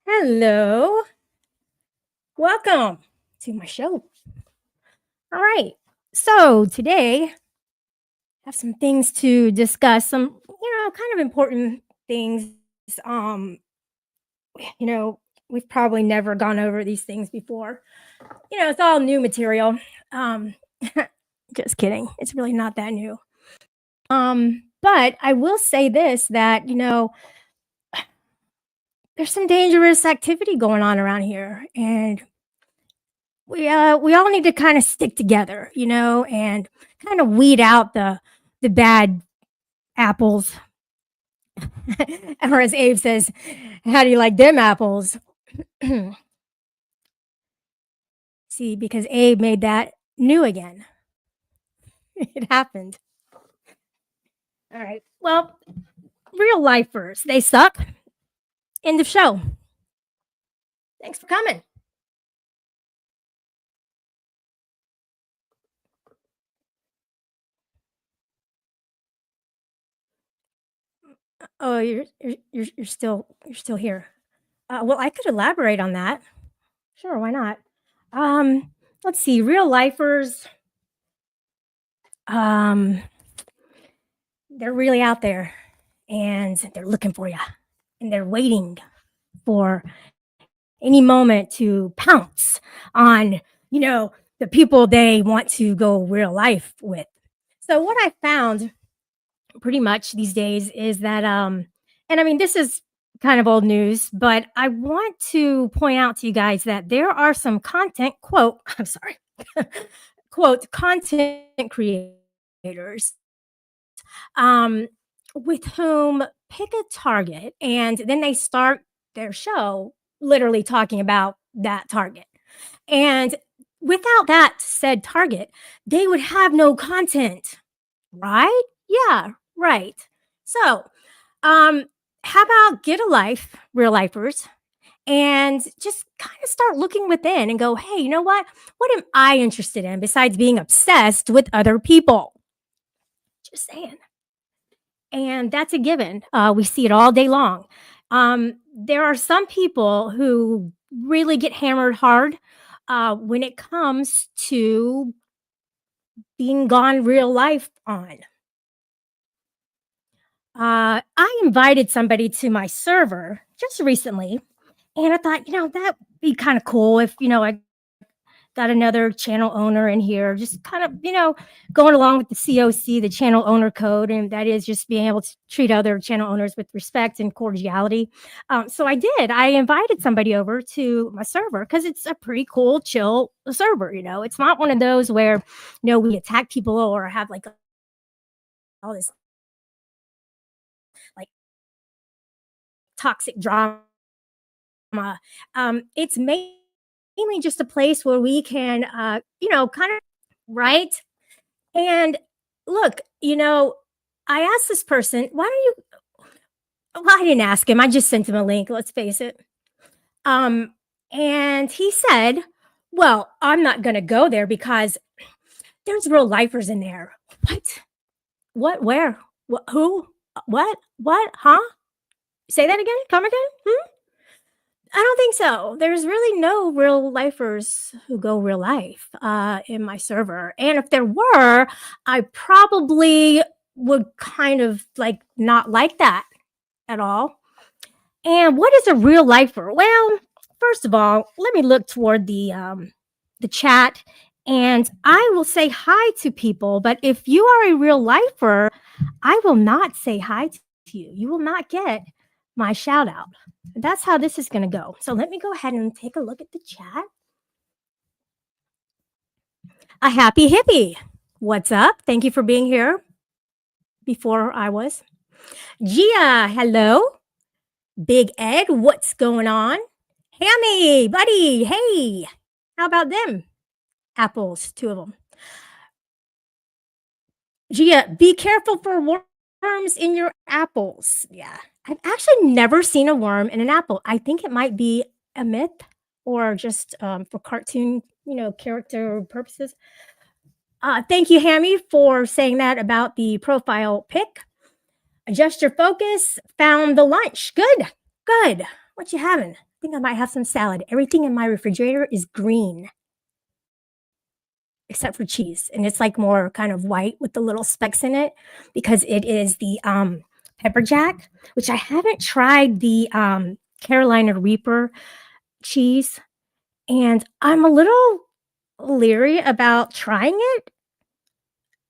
Hello, welcome to my show. All right, so today I have some things to discuss. Some, kind of important things. Um, you know, we've probably never gone over these things before. It's all new material. Um, just kidding. It's really not that new. But I will say this that there's some dangerous activity going on around here, and we all need to kind of stick together, and kind of weed out the bad apples. Or as Abe says, how do you like them apples? See, because Abe made that new again. It happened. All right. Well, real lifers, they suck. End of show. Thanks for coming. Oh, you're still here. Well, I could elaborate on that. Sure, why not? Um, let's see. Real lifers. Um, they're really out there, and they're looking for you, and they're waiting for any moment to pounce on, the people they want to go real life with. So what I found pretty much these days is that and I mean this is kind of old news, but I want to point out to you guys that there are some content quote, I'm sorry, quote content creators um, with whom pick a target and then they start their show literally talking about that target. And without that said target, they would have no content, right? Yeah, right. So, um, how about get a life, real lifers, and just kind of start looking within and go, hey, you know what? What am I interested in besides being obsessed with other people? Just saying. And that's a given. We see it all day long. There are some people who really get hammered hard when it comes to being gone real life on. I invited somebody to my server just recently, and I thought, that'd be kind of cool if, I got another channel owner in here, just kind of, going along with the COC, the channel owner code, and that is just being able to treat other channel owners with respect and cordiality. So I did. I invited somebody over to my server because it's a pretty cool, chill server. It's not one of those where, we attack people or have like all this like toxic drama. It's mainly just a place where we can, kind of, right? And look, I asked this person, why don't you, well, I didn't ask him. I just sent him a link. Let's face it. Um, and he said, well, I'm not going to go there because there's real lifers in there. What? What? Where? What? Who? What? What? Huh? Say that again? Come again? Hmm? I don't think so. There's really no real lifers who go real life in my server. And if there were, I probably would kind of like not like that at all. And what is a real lifer? Well, first of all, let me look toward the chat and I will say hi to people. But if you are a real lifer, I will not say hi to you. You will not get my shout out. That's how this is going to go. So let me go ahead and take a look at the chat. A happy hippie. What's up? Thank you for being here before I was. Gia, hello. Big Ed, what's going on? Hammy, buddy, hey. How about them? Apples, two of them. Gia, be careful for worms in your apples. Yeah. I've actually never seen a worm in an apple. I think it might be a myth or just for cartoon, character purposes. Thank you, Hammy, for saying that about the profile pic. Adjust your focus. Found the lunch. Good, good. What you having? think I might have some salad. Everything in my refrigerator is green except for cheese, and it's like more kind of white with the little specks in it because it is the pepper jack, which I haven't tried the Carolina Reaper cheese, and I'm a little leery about trying it.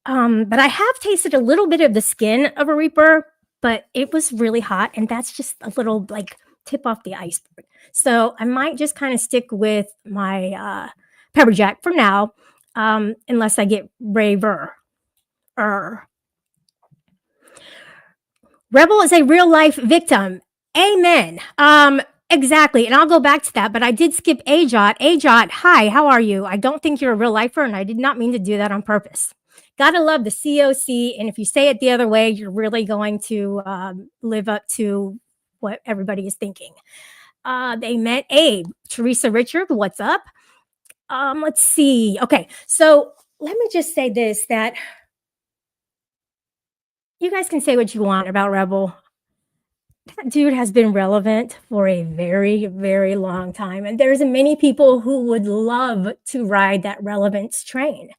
But I have tasted a little bit of the skin of a Reaper, but it was really hot, and that's just a little like tip off the iceberg. So I might just kind of stick with my pepper jack for now, unless I get braver. Er. Rebel is a real life victim. Amen. Exactly. And I'll go back to that, but I did skip Ajot. Ajot, hi, how are you? I don't think you're a real lifer, and I did not mean to do that on purpose. Gotta love the COC. And if you say it the other way, you're really going to live up to what everybody is thinking. They met Abe. Teresa Richard, what's up? Let's see. Okay, so let me just say this, that you guys can say what you want about Rebel. That dude has been relevant for a very, very long time. And there's many people who would love to ride that relevance train.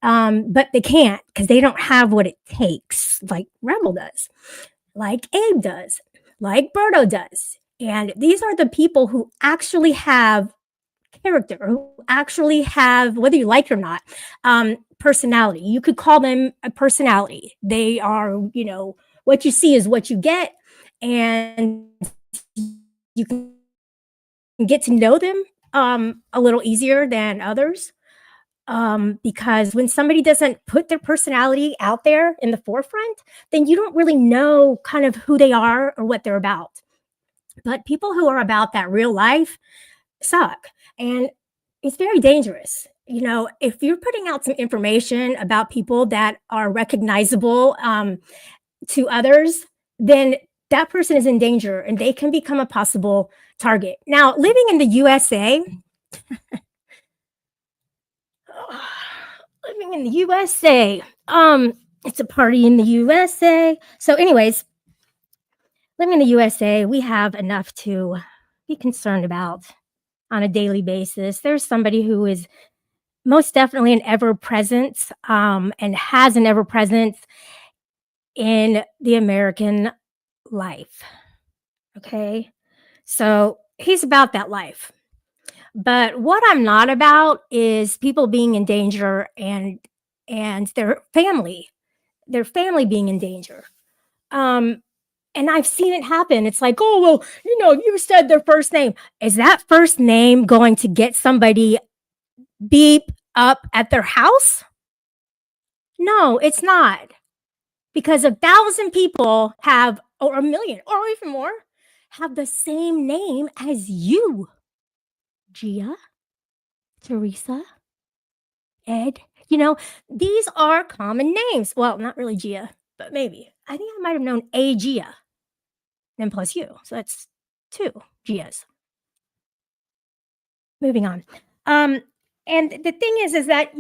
But they can't because they don't have what it takes, like Rebel does, like Abe does, like Berto does. And these are the people who actually have character, who actually have, whether you like it or not, personality. You could call them a personality. They are, what you see is what you get, and you can get to know them a little easier than others. Because when somebody doesn't put their personality out there in the forefront, then you don't really know kind of who they are or what they're about. But people who are about that real life suck. And it's very dangerous. If you're putting out some information about people that are recognizable to others, then that person is in danger and they can become a possible target. Now, living in the USA, living in the USA, it's a party in the USA. So, anyways, living in the USA, we have enough to be concerned about on a daily basis. There's somebody who is most definitely an ever presence and has an ever presence in the American life. Okay. So he's about that life. But what I'm not about is people being in danger and their family being in danger. And I've seen it happen. It's like, oh, well, you said their first name. Is that first name going to get somebody beep up at their house? No, it's not. Because 1,000 people have, or 1,000,000, or even more, have the same name as you. Gia, Teresa, Ed. These are common names. Well, not really Gia, but maybe. I think I might have known a Gia, then plus you. So that's 2 Gias. Moving on. And the thing is that,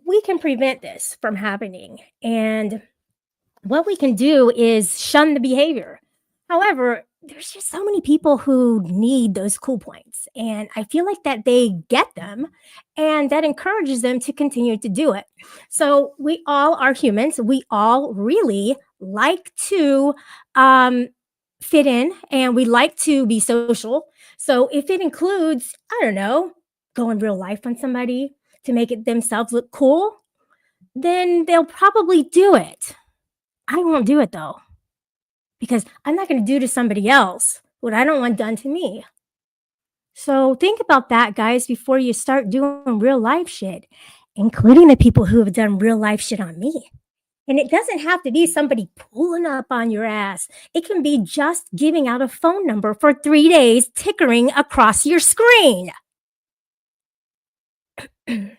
we can prevent this from happening. And what we can do is shun the behavior. However, there's just so many people who need those cool points. And I feel like that they get them and that encourages them to continue to do it. So we all are humans. We all really like to fit in and we like to be social. So if it includes, I don't know, going real life on somebody to make it themselves look cool, then they'll probably do it. I won't do it though, because I'm not going to do to somebody else what I don't want done to me. So think about that, guys, before you start doing real life shit, including the people who have done real life shit on me. And it doesn't have to be somebody pulling up on your ass. It can be just giving out a phone number for 3 days, tickering across your screen. Got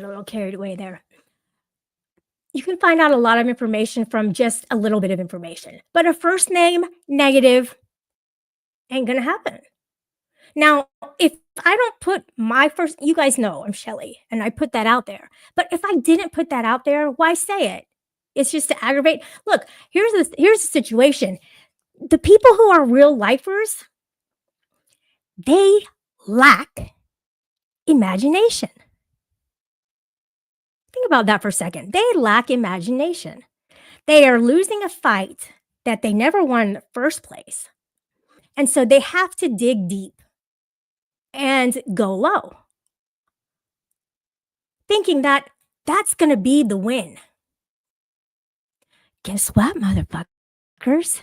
a little carried away there. You can find out a lot of information from just a little bit of information. But a first name, negative, ain't gonna happen. Now, if I don't put my first, you guys know I'm Shelly, and I put that out there. But if I didn't put that out there, why say it? It's just to aggravate. Look, here's the situation. The people who are real lifers, they lack imagination. Think about that for a second. They lack imagination. They are losing a fight that they never won in the first place. And so they have to dig deep and go low, thinking that that's going to be the win. Guess what, motherfuckers?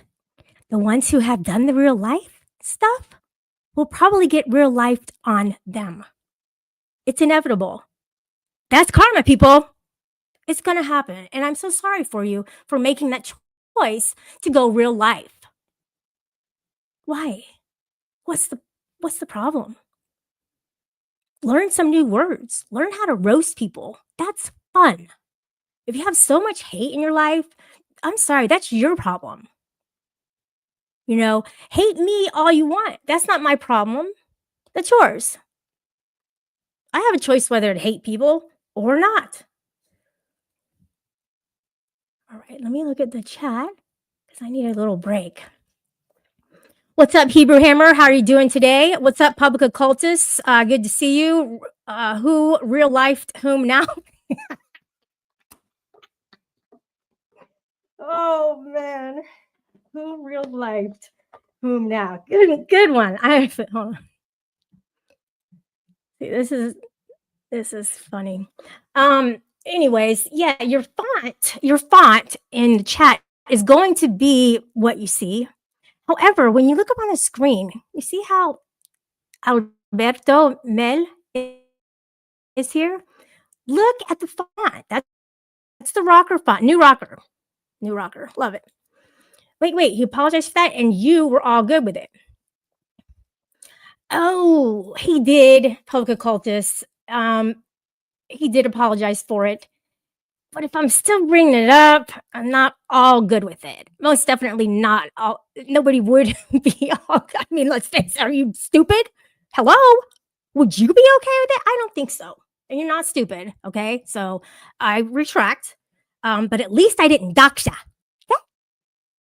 The ones who have done the real life stuff will probably get real lifed on them. It's inevitable. That's karma, people. It's going to happen. And I'm so sorry for you for making that choice to go real life. Why? What's the problem? Learn some new words. Learn how to roast people. That's fun. If you have so much hate in your life, I'm sorry, that's your problem. You know, hate me all you want. That's not my problem. That's yours. I have a choice whether to hate people or not. All right, let me look at the chat because I need a little break. What's up, Hebrew Hammer? How are you doing today? What's up, Public Occultists? Good to see you. Who real lifed whom now? Oh man, who real lifed whom now? Good one. Hold on. See, this is funny. Anyways, yeah, your font in the chat is going to be what you see. However, when you look up on the screen, you see how Alberto Mel is here? Look at the font. That's the rocker font. New rocker. Love it. Wait. He apologized for that, and you were all good with it. Oh, he did, Public Occultist. He did apologize for it. But if I'm still bringing it up, I'm not all good with it. Most definitely not all. Nobody would be all. I mean, let's face it. Are you stupid? Hello? Would you be okay with it? I don't think so. And you're not stupid. Okay. So I retract. But at least I didn't dox ya. Okay?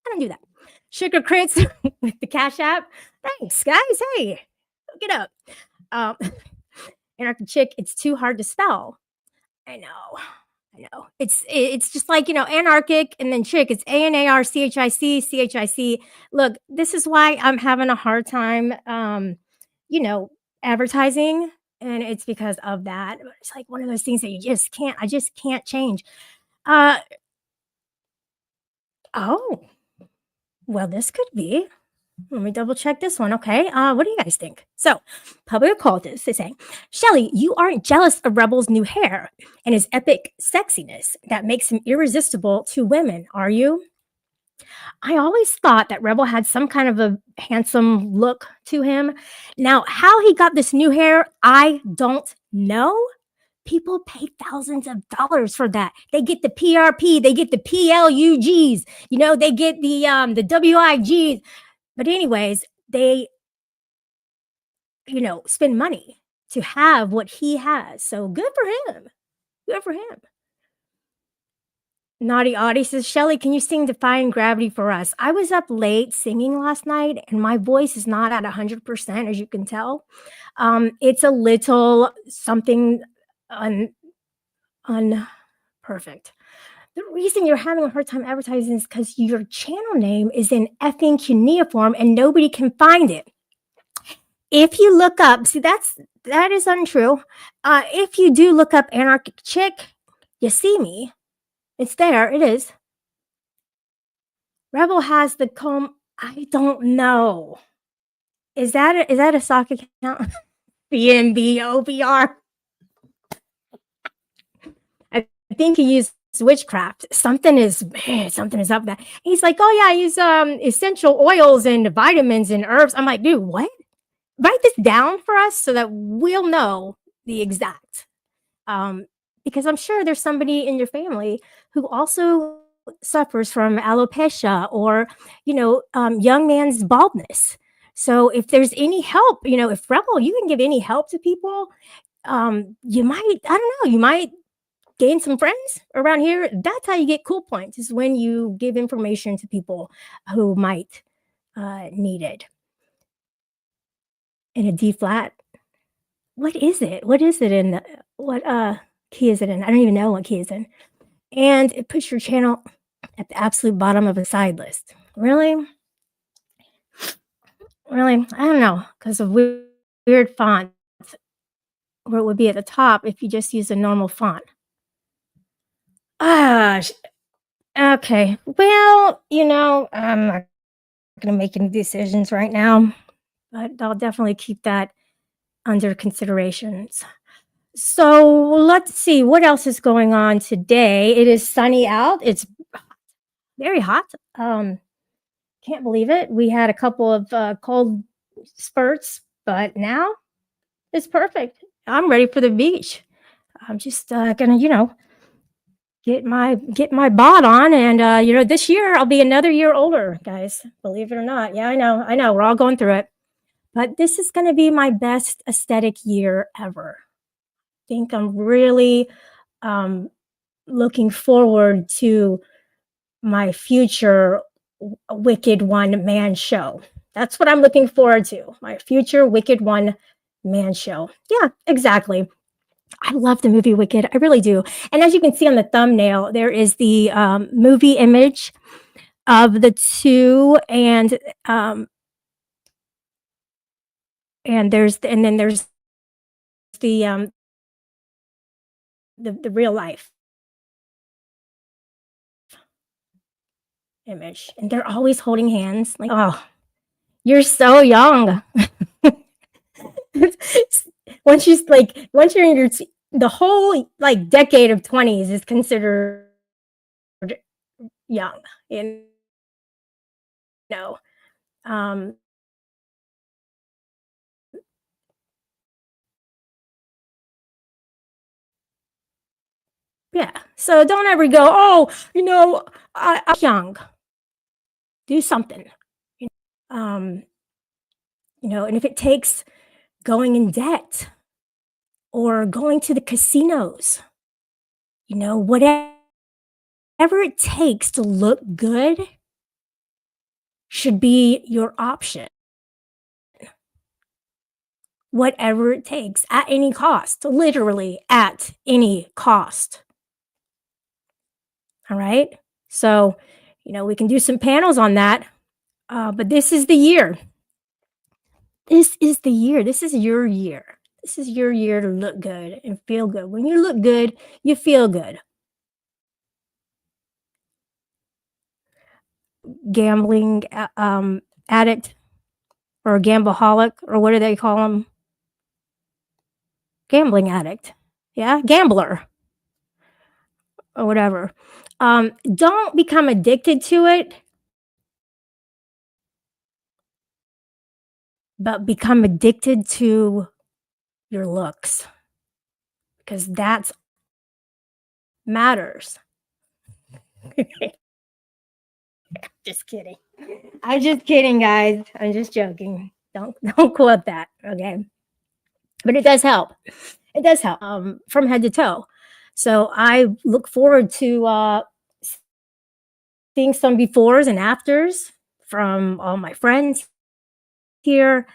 I don't do that. Sugar Crits with the Cash App. Thanks, guys. Hey, look it up. Anarchic Chick, it's too hard to spell. I know. It's just like, anarchic and then chick. It's ANARCHIC. Look, this is why I'm having a hard time, advertising, and it's because of that. It's like one of those things that I just can't change. Oh, well, this could be. Let me double check this one. Okay. What do you guys think? So, Public Occultist is saying, Shelly, you aren't jealous of Rebel's new hair and his epic sexiness that makes him irresistible to women, are you? I always thought that Rebel had some kind of a handsome look to him. Now, how he got this new hair, I don't know. People pay thousands of dollars for that. They get the PRP, they get the PLUGs, they get the WIGs. But anyways, they, spend money to have what he has. So good for him. Good for him. Naughty Audie says, Shelly, can you sing Defying Gravity for us? I was up late singing last night, and my voice is not at 100%, as you can tell. It's a little something unperfect. The reason you're having a hard time advertising is because your channel name is in effing cuneiform and nobody can find it. If you look up, see, that is untrue. If you do look up Anarchic Chick, you see me. It's there. It is. Rebel has the comb. I don't know. Is that a sock account? BNB OBR. I think he used witchcraft. Something is up there. He's like, oh yeah, I use essential oils and vitamins and herbs. I'm like, dude, what? Write this down for us so that we'll know the exact. Because I'm sure there's somebody in your family who also suffers from alopecia or, young man's baldness. So if there's any help, if Rebel, you can give any help to people, you might gain some friends around here. That's how you get cool points, is when you give information to people who might needed. In a D flat. What is it? What is it in the what, key is it in? I don't even know what key it's in. And it puts your channel at the absolute bottom of a side list. Really? Really? I don't know, 'cause of weird fonts where it would be at the top if you just use a normal font. Ah, okay. Well, I'm not gonna make any decisions right now, but I'll definitely keep that under considerations. So let's see what else is going on today. It is sunny out. It's very hot. Can't believe it. We had a couple of cold spurts, but now it's perfect. I'm ready for the beach. I'm just gonna, get my bod on, and this year I'll be another year older, guys. Believe it or not. Yeah, I know. We're all going through it, but this is gonna be my best aesthetic year ever. Think I'm really um, looking forward to my future Wicked One Man show. That's what I'm looking forward to. My future Wicked One Man show. Yeah, exactly. I love the movie Wicked. I really do. And as you can see on the thumbnail, there is the movie image of the two, and then there's the the real life image, and they're always holding hands. Like, oh, you're so young. Once you're in the whole like decade of 20s is considered young, you know. Um, yeah. So don't ever go, oh, I'm young. Do something. Um, and if it takes going in debt or going to the casinos, whatever it takes to look good should be your option. Whatever it takes at any cost, literally at any cost. All right. So, we can do some panels on that. But this is the year. This is the year. This is your year. This is your year to look good and feel good. When you look good, you feel good. Gambling addict or a gambleaholic, or what do they call them? Gambling addict. Yeah, gambler or whatever. Don't become addicted to it, but become addicted to your looks, because that's matters. Just kidding. I'm just kidding, guys. I'm just joking. Don't don't quote that, okay? But it does help. It does help from head to toe. So I look forward to seeing some befores and afters from all my friends here.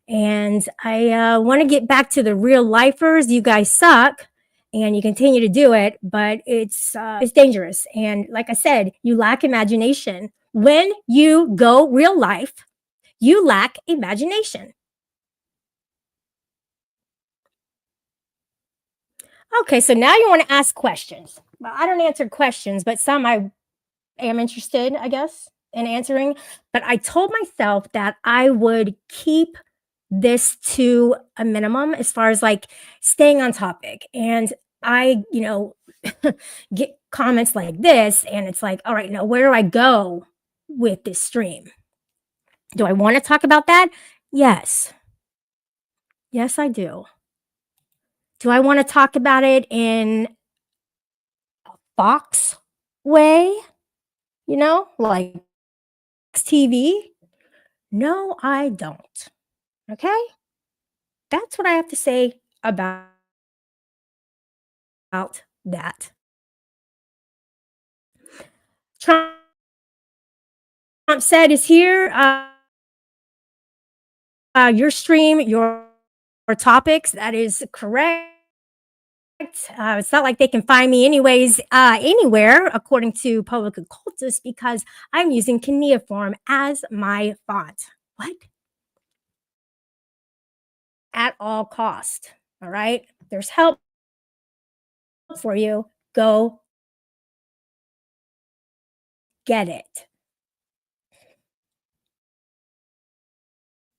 And I want to get back to the real lifers. You guys suck, and you continue to do it, but it's dangerous. And like I said, you lack imagination. When you go real life, you lack imagination. Okay, so now you want to ask questions. Well, I don't answer questions, but some I am interested, I guess, in answering. But I told myself that I would keep this to a minimum as far as like staying on topic. And I, get comments like this, and it's like, all right, now where do I go with this stream? Do I want to talk about that? Yes. Yes, I do. Do I want to talk about it in Fox way? Like TV? No, I don't. Okay? That's what I have to say about that. Trump said is here. your stream, your topics. That is correct. It's not like they can find me anyways, anywhere, according to Public Occultist, because I'm using cuneiform as my font. What? At all cost. All right. There's help for you. Go get it.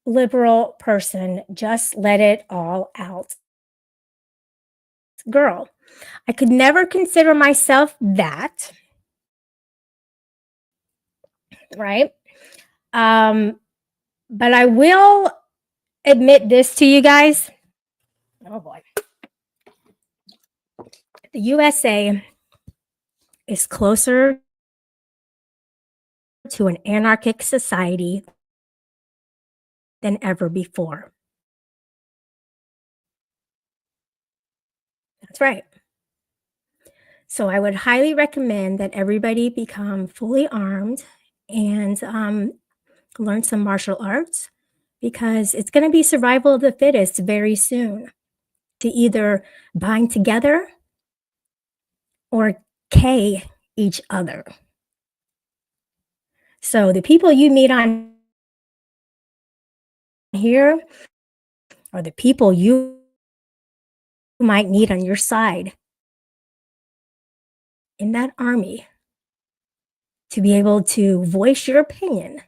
Liberal person, just let it all out. Girl, I could never consider myself that, right? Um, but I will admit this to you guys. Oh boy. The USA is closer to an anarchic society than ever before. That's right. So I would highly recommend that everybody become fully armed and learn some martial arts, because it's going to be survival of the fittest very soon, to either bind together or K each other. So the people you meet on here are the people you might need on your side in that army, to be able to voice your opinion,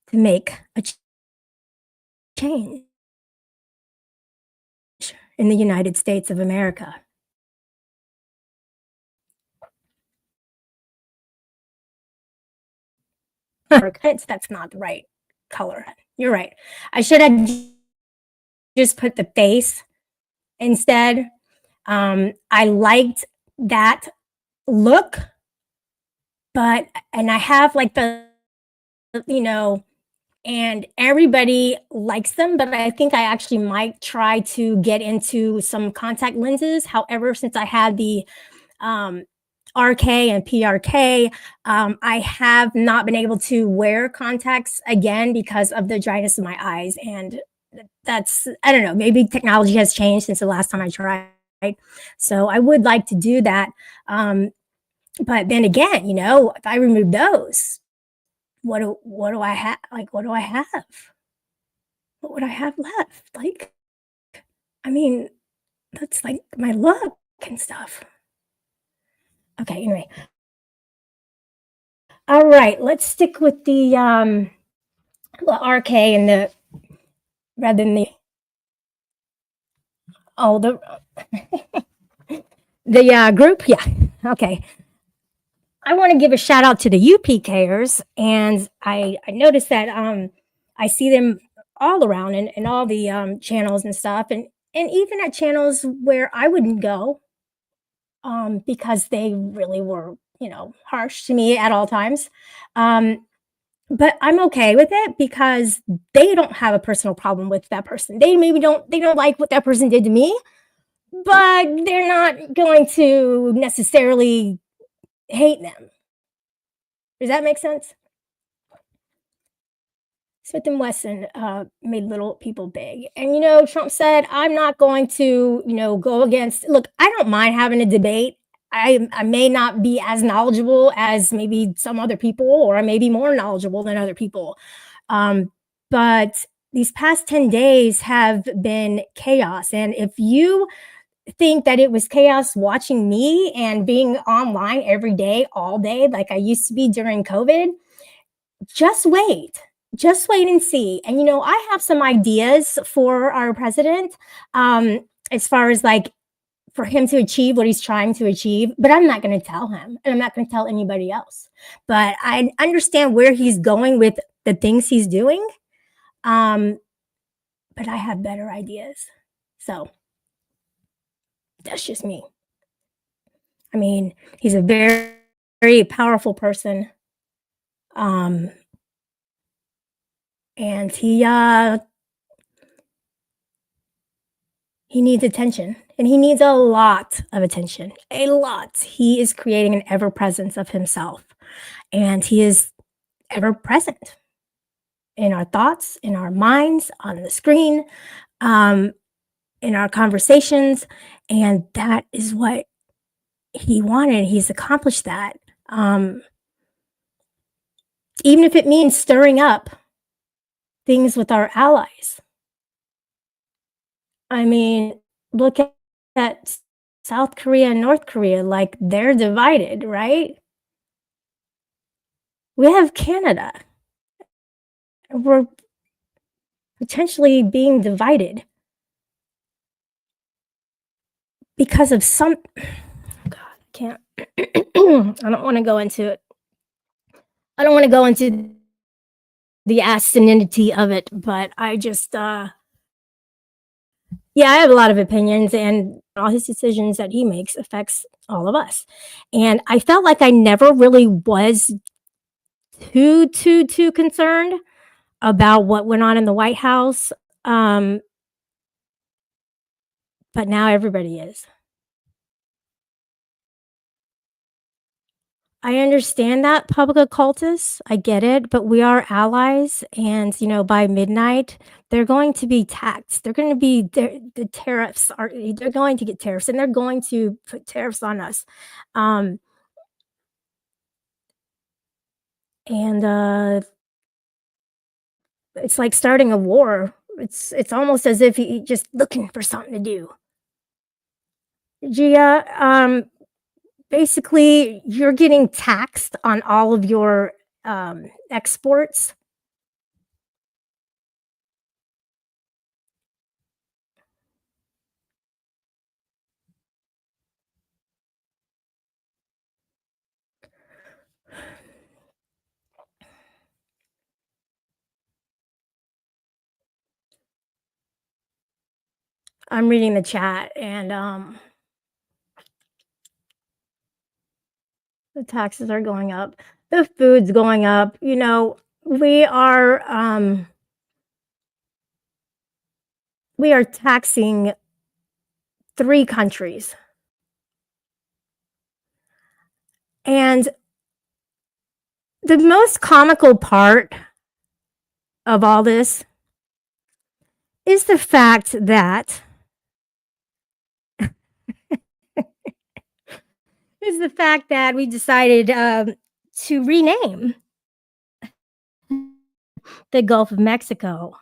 to make a change in the United States of America. That's not the right color. You're right. I should have just put the face instead. I liked that look, and I have like you know, and everybody likes them, but I think I actually might try to get into some contact lenses. However, since I had the um, RK and PRK, I have not been able to wear contacts again because of the dryness of my eyes. And that's, I don't know, maybe technology has changed since the last time I tried. So I would like to do that. But then again, if I remove those, what do I have? Like, what do I have? What would I have left? Like, I mean, that's like my look and stuff. Okay, anyway. All right, let's stick with the RK and the rather than the the group. Yeah. Okay. I want to give a shout out to the UPKers, and I noticed that I see them all around in all the channels and stuff, and even at channels where I wouldn't go, because they really were, harsh to me at all times. But I'm okay with it because they don't have a personal problem with that person. They don't like what that person did to me, but they're not going to necessarily hate them. Does that make sense? Smith and Wesson made little people big. And, Trump said, I'm not going to, go against. Look, I don't mind having a debate. I may not be as knowledgeable as maybe some other people, or I may be more knowledgeable than other people. But these past 10 days have been chaos. And if you think that it was chaos watching me and being online every day, all day, like I used to be during COVID, just wait. Just wait and see. And I have some ideas for our president, as far as like for him to achieve what he's trying to achieve, but I'm not going to tell him, and I'm not going to tell anybody else. But I understand where he's going with the things he's doing. But I have better ideas. So that's just me. I mean, he's a very, very powerful person. And he needs attention, and he needs a lot of attention. A lot. He is creating an ever presence of himself. and He is ever present in our thoughts, in our minds, on the screen, um, in our conversations, and that is what He wanted. He's accomplished that. Um, Even if it means stirring up things with our allies. I mean, look at South Korea and North Korea, like, they're divided, right? We have Canada. We're potentially being divided because of some God, I can't I don't wanna go into it. I don't wanna go into the asininity of it, but I just, yeah, I have a lot of opinions, and all his decisions that he makes affects all of us. And I felt like I never really was too concerned about what went on in the White House, um, but now everybody is. I understand that, public occultists, I get it, but we are allies, and, by midnight, they're going to be taxed. They're gonna be the tariffs are they're going to get tariffs, and they're going to put tariffs on us. Um, and, it's like starting a war. It's almost as if he just looking for something to do. Gia, basically, you're getting taxed on all of your, exports. I'm reading the chat, and, the taxes are going up, the food's going up, we are, we are taxing 3 countries, and the most comical part of all this is the fact that we decided, to rename the Gulf of Mexico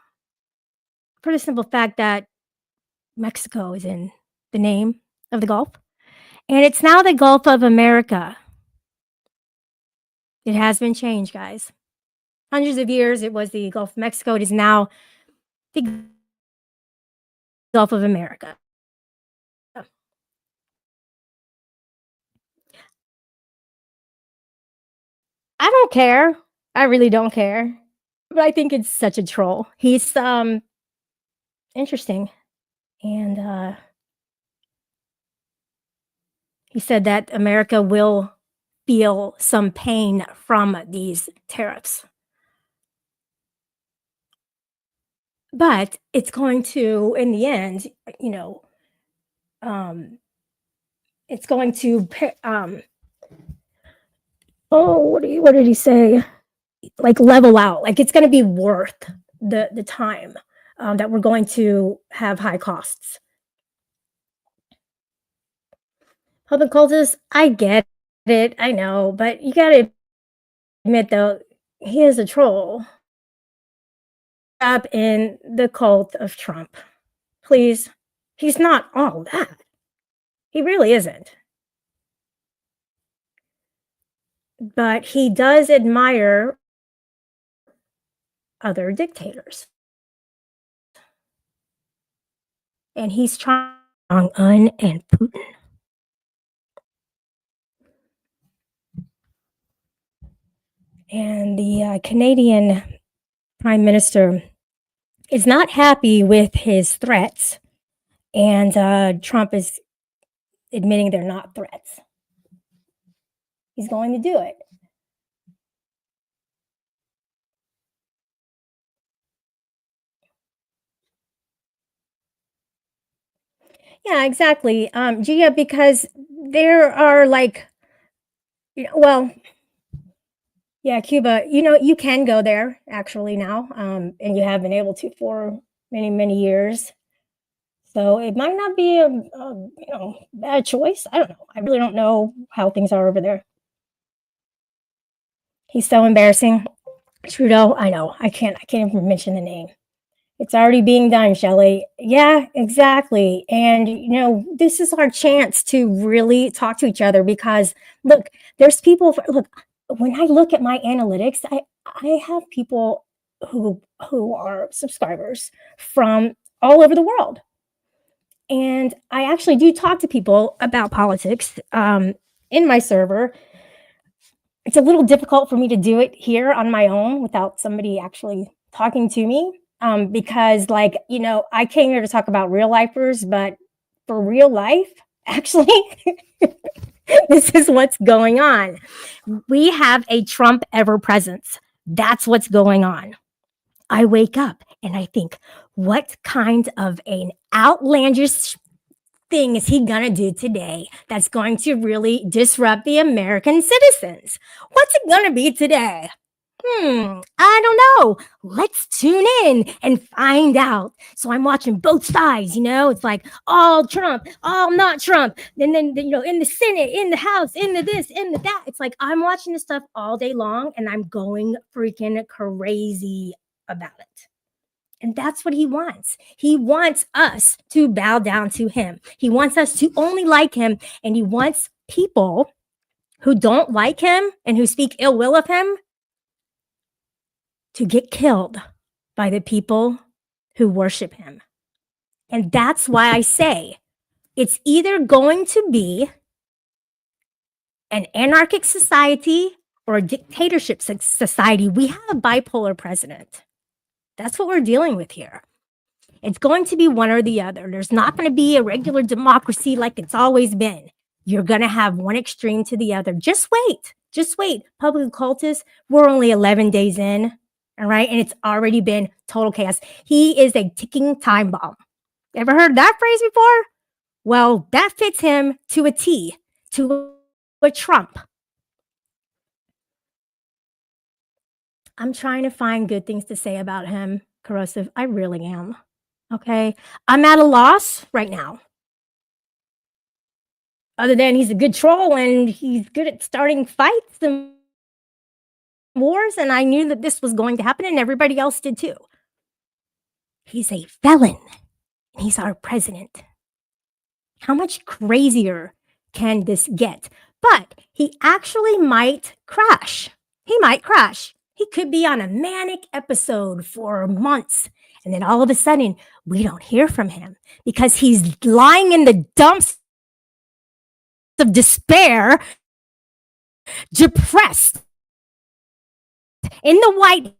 for the simple fact that Mexico is in the name of the Gulf, and it's now the Gulf of America. It has been changed, guys. Hundreds of years, it was the Gulf of Mexico. It is now the Gulf of America. I don't care. I really don't care. But I think it's such a troll. He's interesting. And he said that America will feel some pain from these tariffs. But it's going to, in the end, you know, um, it's going to, oh, what did he say? Like level out. Like it's going to be worth the time that we're going to have high costs. Public cultists, I get it, I know, but you got to admit though, he is a troll up in the cult of Trump. Please, he's not all that. He really isn't. But he does admire other dictators. And he's trying Jong Un and Putin. And the Canadian Prime Minister is not happy with his threats, and Trump is admitting they're not threats. He's going to do it. Yeah, exactly. Gia, because there are like, well, Yeah, Cuba, you can go there actually now, and you have been able to for many, many years. So it might not be a bad choice. I don't know. I really don't know how things are over there. He's so embarrassing. Trudeau, I know. I can't even mention the name. It's already being done, Shelley. Yeah, exactly. And this is our chance to really talk to each other because look, there's people look, when I look at my analytics, I have people who are subscribers from all over the world. And I actually do talk to people about politics in my server. It's a little difficult for me to do it here on my own without somebody actually talking to me. Because, like, I came here to talk about real lifers, but for real life, actually, this is what's going on. We have a Trump ever presence. That's what's going on. I wake up and I think, what kind of an outlandish thing is he going to do today that's going to really disrupt the American citizens? What's it going to be today? I don't know. Let's tune in and find out. So I'm watching both sides, it's like all Trump, all not Trump. And then, in the Senate, in the House, in the this, in the that. It's like I'm watching this stuff all day long and I'm going freaking crazy about it. And that's what he wants. He wants us to bow down to him. He wants us to only like him. And he wants people who don't like him and who speak ill will of him to get killed by the people who worship him. And that's why I say it's either going to be an anarchic society or a dictatorship society. We have a bipolar president. That's what we're dealing with here. It's going to be one or the other. There's not going to be a regular democracy like it's always been. You're going to have one extreme to the other. Just wait. Just wait. Public occultists, we're only 11 days in. All right. And it's already been total chaos. He is a ticking time bomb. Ever heard that phrase before? Well, that fits him to a T, to a Trump. I'm trying to find good things to say about him, Corrosive. I really am. Okay. I'm at a loss right now. Other than he's a good troll and he's good at starting fights and wars, and I knew that this was going to happen, and everybody else did too. He's a felon, and he's our president. How much crazier can this get? But he actually might crash. He might crash. He could be on a manic episode for months, and then all of a sudden, we don't hear from him because he's lying in the dumps of despair, depressed in the White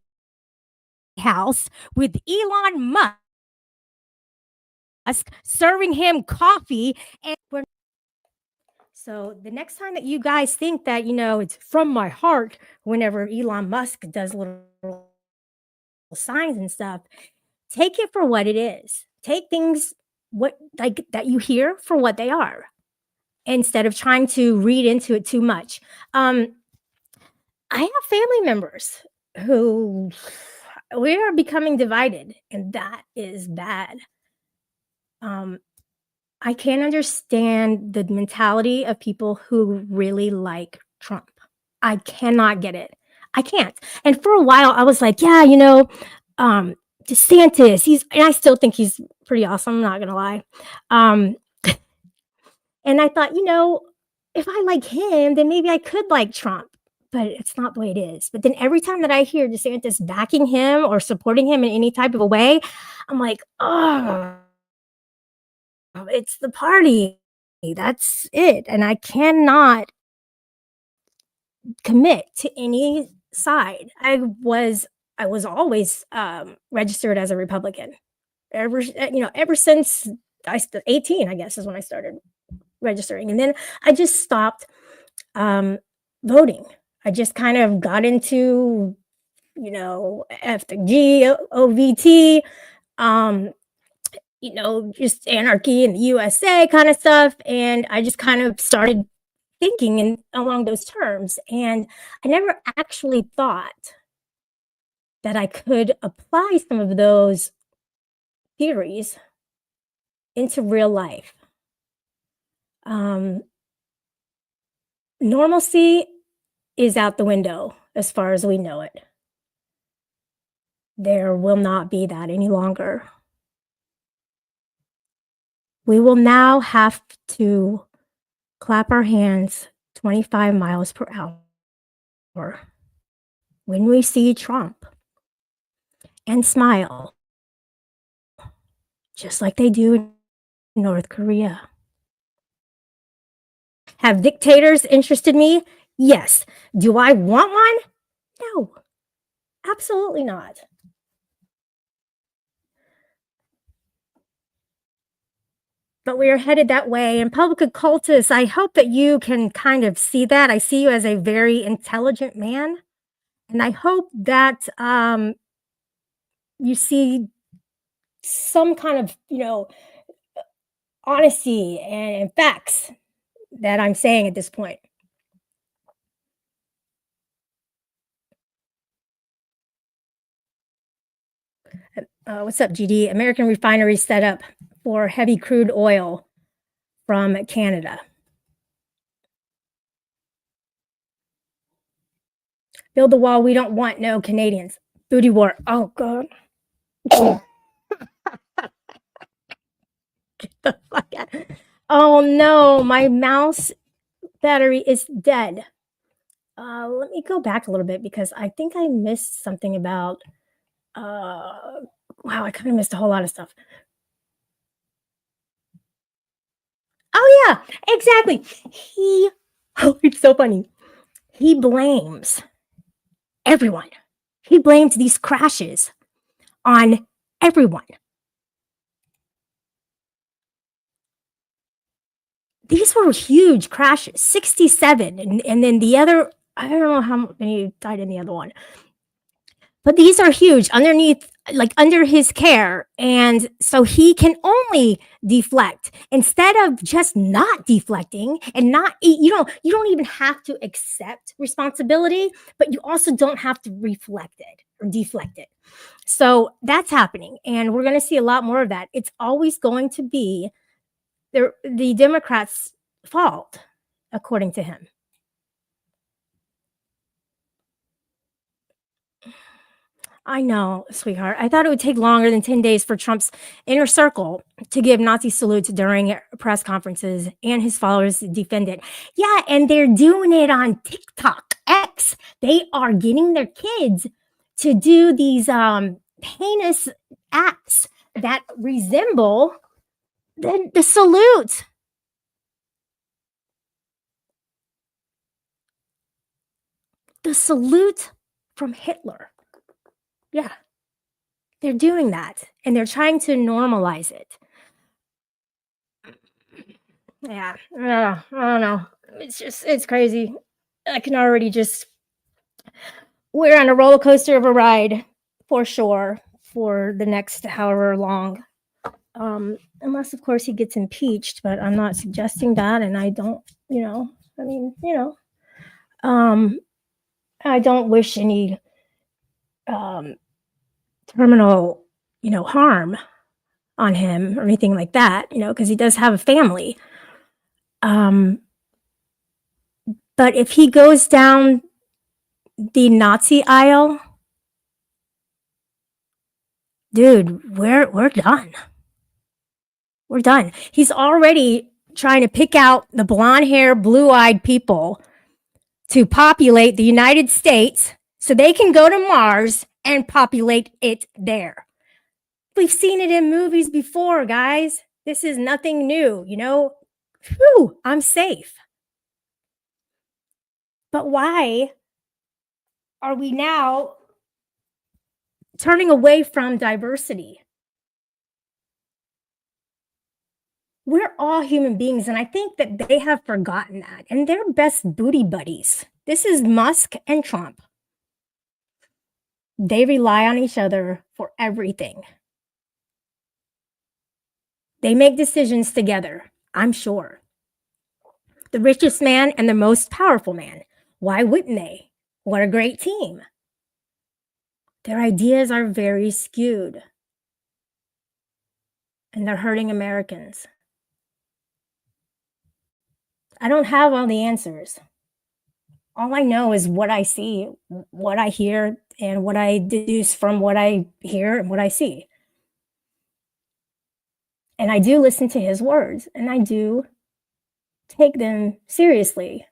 House with Elon Musk serving him coffee. And so the next time that you guys think that, it's from my heart, whenever Elon Musk does little signs and stuff, take it for what it is. Take things that you hear for what they are, instead of trying to read into it too much. I have family members who we are becoming divided, and that is bad. I can't understand the mentality of people who really like Trump. I cannot get it. I can't. And for a while, I was like, yeah, DeSantis, and I still think he's pretty awesome. I'm not gonna lie. Um, and I thought, if I like him, then maybe I could like Trump. But it's not the way it is. But then every time that I hear DeSantis backing him or supporting him in any type of a way, I'm like, oh, it's the party. That's it. And I cannot commit to any side. I was always registered as a Republican. Ever since 18, I guess, is when I started registering. And then I just stopped voting. I just kind of got into, F the G, OVT, just anarchy in the USA kind of stuff. And I just kind of started thinking in along those terms, and I never actually thought that I could apply some of those theories into real life. Um, Normalcy is out the window as far as we know it. There will not be that any longer. We will now have to clap our hands 25 miles per hour when we see Trump and smile, just like they do in North Korea. Have dictators interested me? Yes. Do I want one? No, absolutely not. But we are headed that way. And public occultists, I hope that you can kind of see that. I see you as a very intelligent man. And I hope that you see some kind of, honesty and facts that I'm saying at this point. What's up, GD? American refinery set up for heavy crude oil from Canada. Build the wall. We don't want no Canadians. Booty war. Oh, God. Get the fuck out. Oh, no. My mouse battery is dead. Let me go back a little bit because I think I missed something about. Wow, I kind of missed a whole lot of stuff. Oh, yeah, exactly. Oh, it's so funny. He blames everyone. He blames these crashes on everyone. These were huge crashes, 67. And then the other, I don't know how many died in the other one, but these are huge underneath, like under his care. And so he can only deflect instead of just not deflecting and not, you don't even have to accept responsibility, but you also don't have to reflect it or deflect it. So that's happening. And we're going to see a lot more of that. It's always going to be the Democrats' fault, according to him. I know, sweetheart. I thought it would take longer than 10 days for Trump's inner circle to give Nazi salutes during press conferences and his followers defend it. Yeah, and they're doing it on TikTok, X. They are getting their kids to do these heinous acts that resemble the salute. The salute from Hitler. Yeah, they're doing that and they're trying to normalize it. Yeah, I don't know. It's crazy. I can already just, we're on a roller coaster of a ride for sure for the next however long. Unless, of course, he gets impeached, but I'm not suggesting that. And I don't, I mean, um, I don't wish any um, terminal, harm on him or anything like that, because he does have a family. Um, but if he goes down the Nazi aisle, dude, we're done. We're done. He's already trying to pick out the blonde hair, blue eyed people to populate the United States so they can go to Mars and populate it there. We've seen it in movies before, guys. This is nothing new, Whew, I'm safe. But why are we now turning away from diversity? We're all human beings, and I think that they have forgotten that, and they're best booty buddies. This is Musk and Trump. They rely on each other for everything. They make decisions together, I'm sure. The richest man and the most powerful man. Why wouldn't they? What a great team. Their ideas are very skewed and they're hurting Americans. I don't have all the answers. All I know is what I see, what I hear, and what I deduce from what I hear and what I see. And I do listen to his words and I do take them seriously.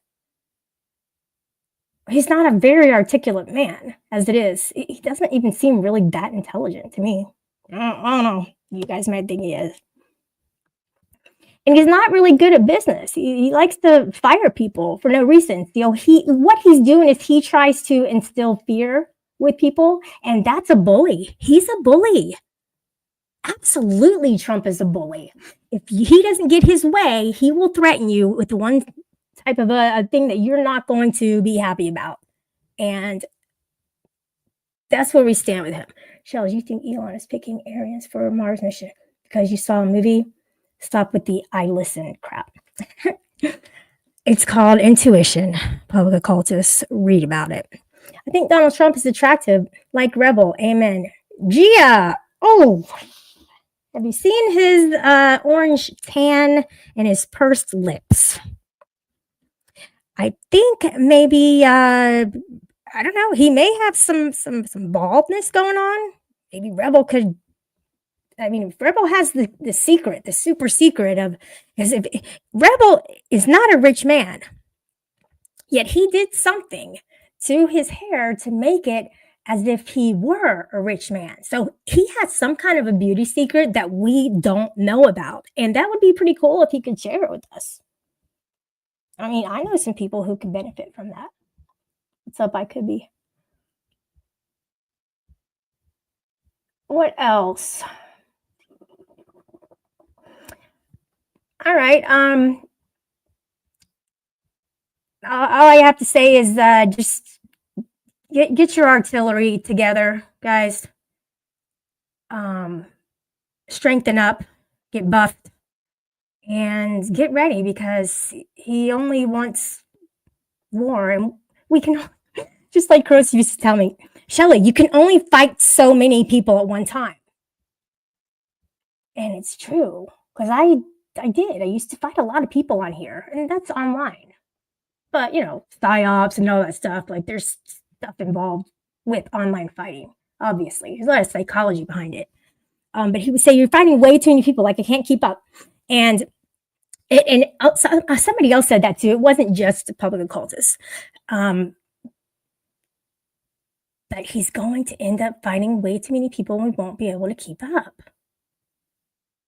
He's not a very articulate man as it is. He doesn't even seem really that intelligent to me. I don't know. You guys might think he is. And he's not really good at business. He likes to fire people for no reason. What he's doing is he tries to instill fear with people, and that's a bully. He's a bully. Absolutely, Trump is a bully. If he doesn't get his way, he will threaten you with one type of a thing that you're not going to be happy about. And that's where we stand with him. Shell, do you think Elon is picking Aryans for Mars mission because you saw a movie? Stop with the I listen crap. It's called intuition. Public occultists, read about it. I think Donald Trump is attractive, like Rebel. Amen. Gia. Oh, have you seen his orange tan and his pursed lips? I think maybe I don't know. He may have some baldness going on. Maybe Rebel could. I mean, Rebel has the secret, the super secret of, because if Rebel is not a rich man, yet he did something to his hair to make it as if he were a rich man. So he has some kind of a beauty secret that we don't know about. And that would be pretty cool if he could share it with us. I mean, I know some people who could benefit from that. What's up, I could be. What else? All right. All I have to say is just get your artillery together, guys. Strengthen up, get buffed, and get ready because he only wants war. And we can, just like Chris used to tell me, Shelley, you can only fight so many people at one time. And it's true because I did. I used to fight a lot of people on here, and that's online. But, psyops and all that stuff, like there's stuff involved with online fighting, obviously. There's a lot of psychology behind it. But he would say, you're fighting way too many people, like I can't keep up. And somebody else said that too. It wasn't just public occultists. But he's going to end up fighting way too many people and we won't be able to keep up.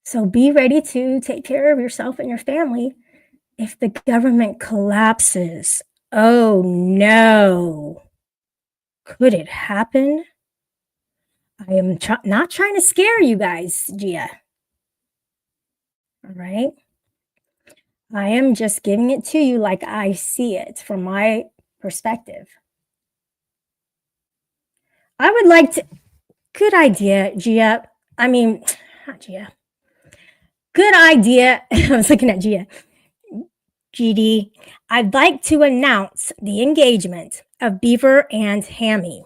So be ready to take care of yourself and your family if the government collapses. Oh no. Could it happen? I am not trying to scare you guys, Gia. All right. I am just giving it to you like I see it from my perspective. I would like to. Good idea, Gia. I mean, not Gia. Good idea. I was looking at Gia. GD. I'd like to announce the engagement of Beaver and Hammy.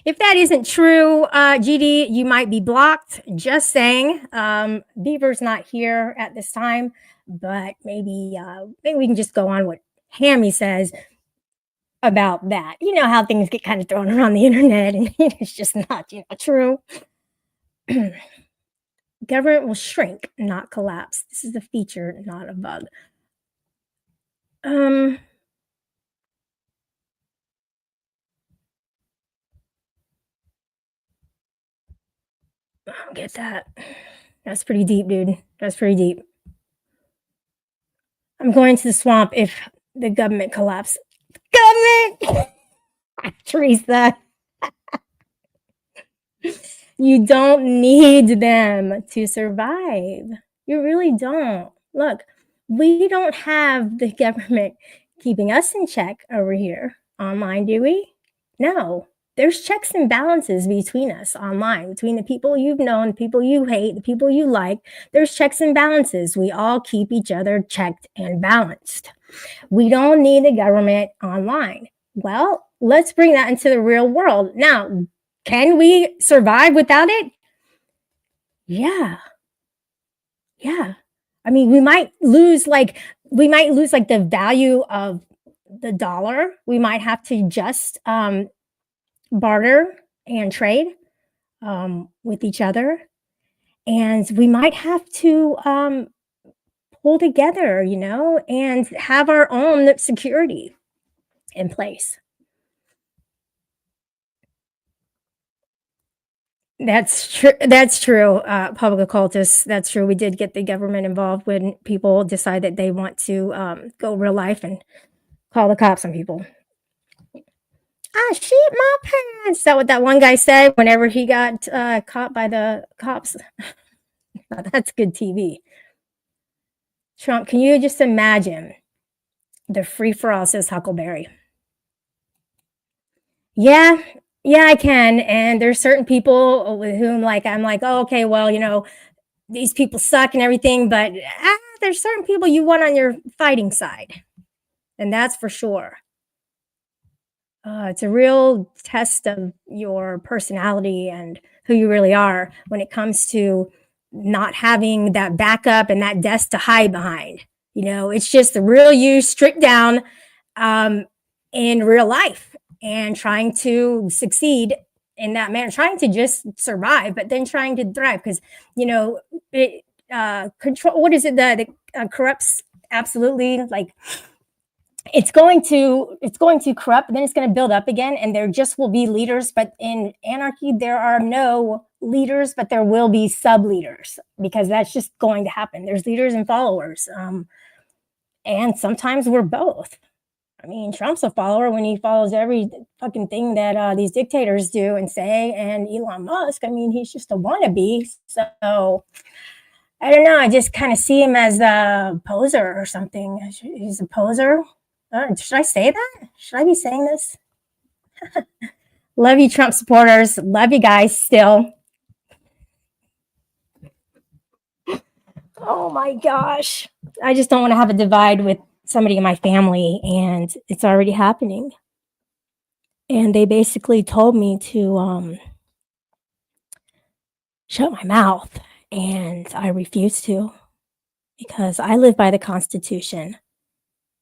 If that isn't true, GD, you might be blocked. Just saying. Beaver's not here at this time, but maybe we can just go on what Hammy says about that. You know how things get kind of thrown around the internet, and it's just not, true. Government will shrink, not collapse. This is a feature, not a bug. I don't get that. That's pretty deep, dude. That's pretty deep. I'm going to the swamp if the government collapses. Government! Teresa. You don't need them to survive. You really don't. Look, we don't have the government keeping us in check over here online, do we? No. there's checks and balances between us online, between the people you've known, the people you hate, the people you like. There's checks and balances. We all keep each other checked and balanced. We don't need the government online. Well, let's bring that into the real world. Now, can we survive without it? Yeah. Yeah. I mean, we might lose like the value of the dollar. We might have to just barter and trade with each other, and we might have to pull together, and have our own security in place. That's true. That's true. Public occultists. That's true. We did get the government involved when people decide that they want to go real life and call the cops on people. I shit my pants. Is that what that one guy said whenever he got caught by the cops? That's good TV. Trump, can you just imagine the free for all, says Huckleberry? Yeah, yeah, I can. And there's certain people with whom, like, I'm like, oh, okay, well, these people suck and everything, but there's certain people you want on your fighting side, and that's for sure. It's a real test of your personality and who you really are when it comes to not having that backup and that desk to hide behind. It's just the real you stripped down um, in real life and trying to succeed in that manner, trying to just survive, but then trying to thrive because, it control, what is it that corrupts absolutely, like it's going to corrupt, but then it's going to build up again, and there just will be leaders. But in anarchy, there are no leaders, but there will be sub leaders, because that's just going to happen. There's leaders and followers, and sometimes we're both. I mean, Trump's a follower when he follows every fucking thing that these dictators do and say, and Elon Musk, I mean, he's just a wannabe. So I don't know. I just kind of see him as a poser or something. He's a poser. Should I say that? Should I be saying this? Love you, Trump supporters. Love you guys still. Oh my gosh. I just don't want to have a divide with somebody in my family, and it's already happening. And they basically told me to shut my mouth, and I refuse to, because I live by the Constitution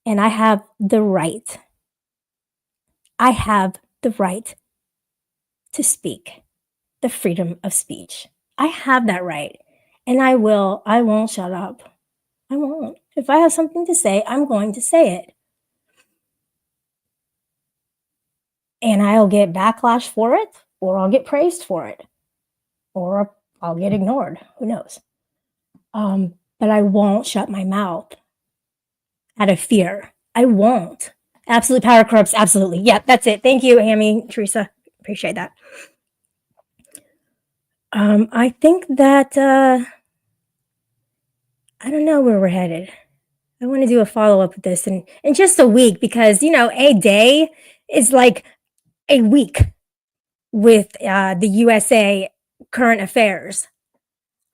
and I have the right. I have the right to speak, the freedom of speech. I have that right. And I won't shut up. I won't. If I have something to say, I'm going to say it. And I'll get backlash for it, or I'll get praised for it, or I'll get ignored. Who knows? But I won't shut my mouth out of fear. I won't. Absolute power corrupts. Absolutely. Yep, that's it. Thank you, Amy, Teresa. Appreciate that. I think that I don't know where we're headed. I want to do a follow up with this in just a week, because a day is like a week with the USA current affairs.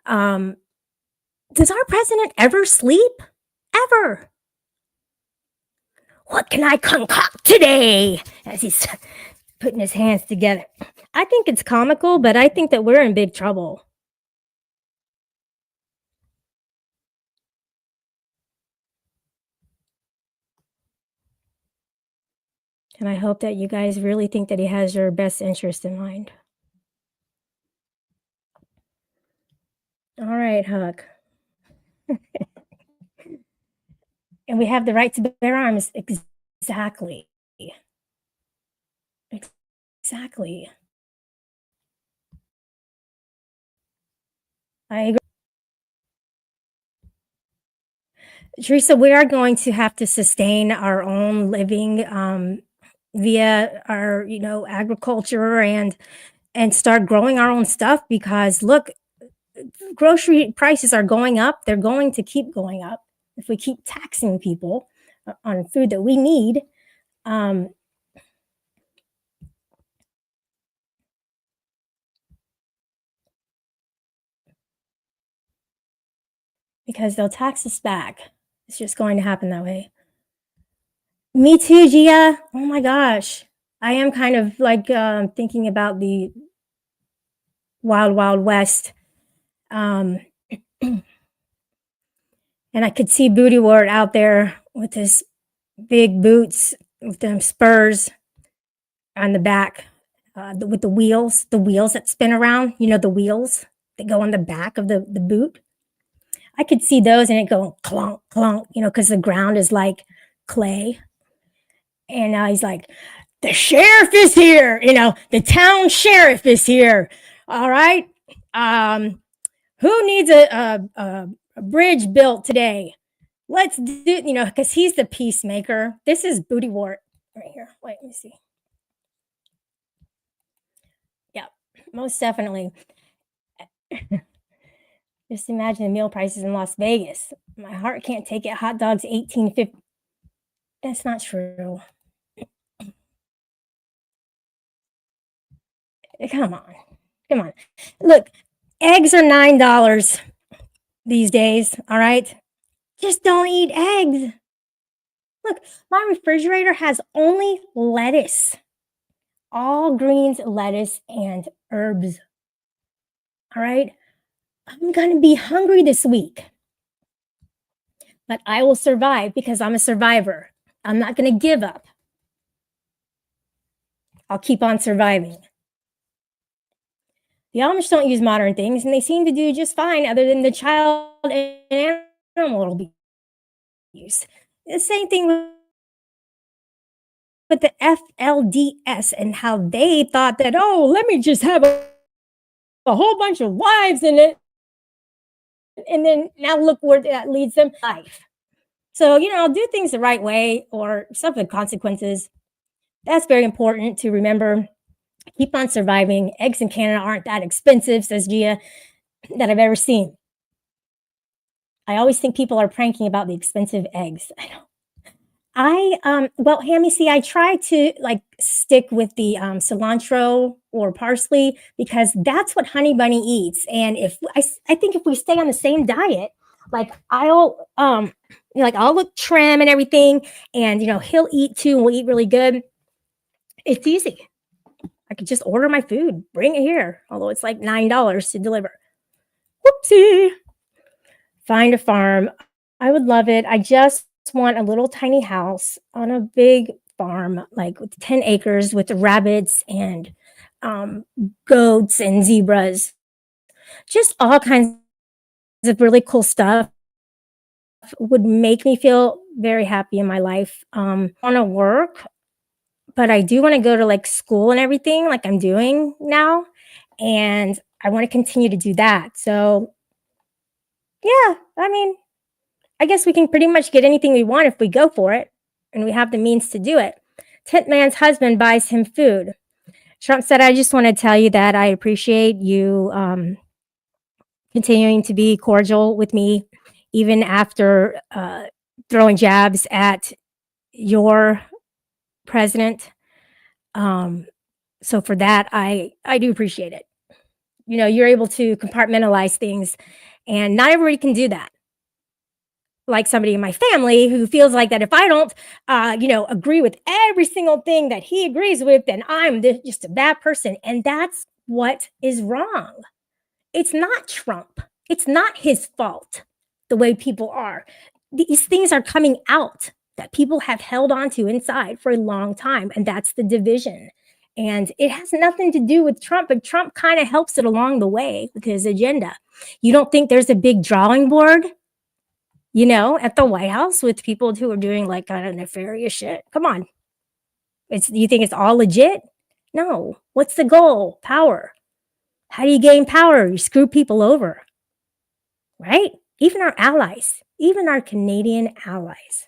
Does our president ever sleep? Ever? What can I concoct today? As he's putting his hands together. I think it's comical, but I think that we're in big trouble. And I hope that you guys really think that he has your best interest in mind. All right, Huck. And we have the right to bear arms. Exactly. Exactly. I agree. Teresa, we are going to have to sustain our own living via our, agriculture, and start growing our own stuff, because look, grocery prices are going up. They're going to keep going up if we keep taxing people on food that we need. Um, because they'll tax us back. It's just going to happen that way. Me too, Gia. Oh my gosh. I am kind of like thinking about the wild, wild west. Um, and I could see Booty Ward out there with his big boots with them spurs on the back, with the wheels that spin around, the wheels that go on the back of the boot. I could see those and it go clunk, clunk, because the ground is like clay. And he's like, the sheriff is here, the town sheriff is here. All right. Who needs a bridge built today? Let's do, because he's the peacemaker. This is Booty Wart right here. Wait, let me see. Yeah, most definitely. Just imagine the meal prices in Las Vegas. My heart can't take it. Hot dogs, $18.50. That's not true. Come on. Look, eggs are $9 these days. All right, just don't eat eggs. Look, my refrigerator has only lettuce, all greens, lettuce, and herbs. All right, I'm gonna be hungry this week, but I will survive because I'm a survivor. I'm not gonna give up. I'll keep on surviving. The Amish don't use modern things, and they seem to do just fine, other than the child and animal abuse. The same thing with the FLDS and how they thought that, oh, let me just have a whole bunch of wives in it. And then now look where that leads them life. So, do things the right way or suffer the consequences. That's very important to remember. Keep on surviving. Eggs in Canada aren't that expensive, says Gia, that I've ever seen. I always think people are pranking about the expensive eggs. I know. Well, Hammy, see, I try to like stick with the cilantro or parsley because that's what Honey Bunny eats. And I think if we stay on the same diet, like I'll look trim and everything, and he'll eat too, and we'll eat really good. It's easy. I could just order my food, bring it here, although it's like $9 to deliver. Whoopsie. Find a farm. I would love it. I just want a little tiny house on a big farm, like with 10 acres with rabbits and goats and zebras. Just all kinds of really cool stuff would make me feel very happy in my life. I want to work, but I do want to go to like school and everything like I'm doing now. And I want to continue to do that. So, yeah, I mean, I guess we can pretty much get anything we want if we go for it and we have the means to do it. Tent Man's husband buys him food. Trump said, I just want to tell you that I appreciate you continuing to be cordial with me, even after throwing jabs at your president. So for that, I do appreciate it. You're able to compartmentalize things, and not everybody can do that. Like somebody in my family who feels like that if I don't, agree with every single thing that he agrees with, then I'm just a bad person. And that's what is wrong. It's not Trump. It's not his fault the way people are. These things are coming out that people have held on to inside for a long time. And that's the division. And it has nothing to do with Trump, but Trump kind of helps it along the way with his agenda. You don't think there's a big drawing board, at the White House with people who are doing like kind of nefarious shit? Come on. You think it's all legit? No. What's the goal? Power. How do you gain power? You screw people over, right? Even our allies, even our Canadian allies.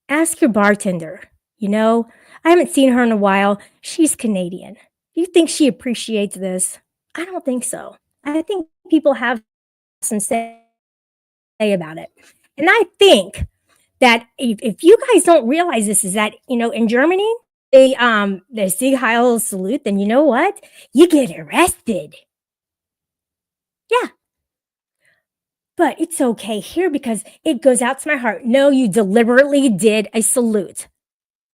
Ask your bartender. I haven't seen her in a while. She's Canadian. Do you think she appreciates this? I don't think so. I think people have some say about it. And I think that if you guys don't realize this, is that, in Germany, the Sieg Heil salute, then you know what? You get arrested. Yeah. but it's okay here because it goes out to my heart. No, you deliberately did a salute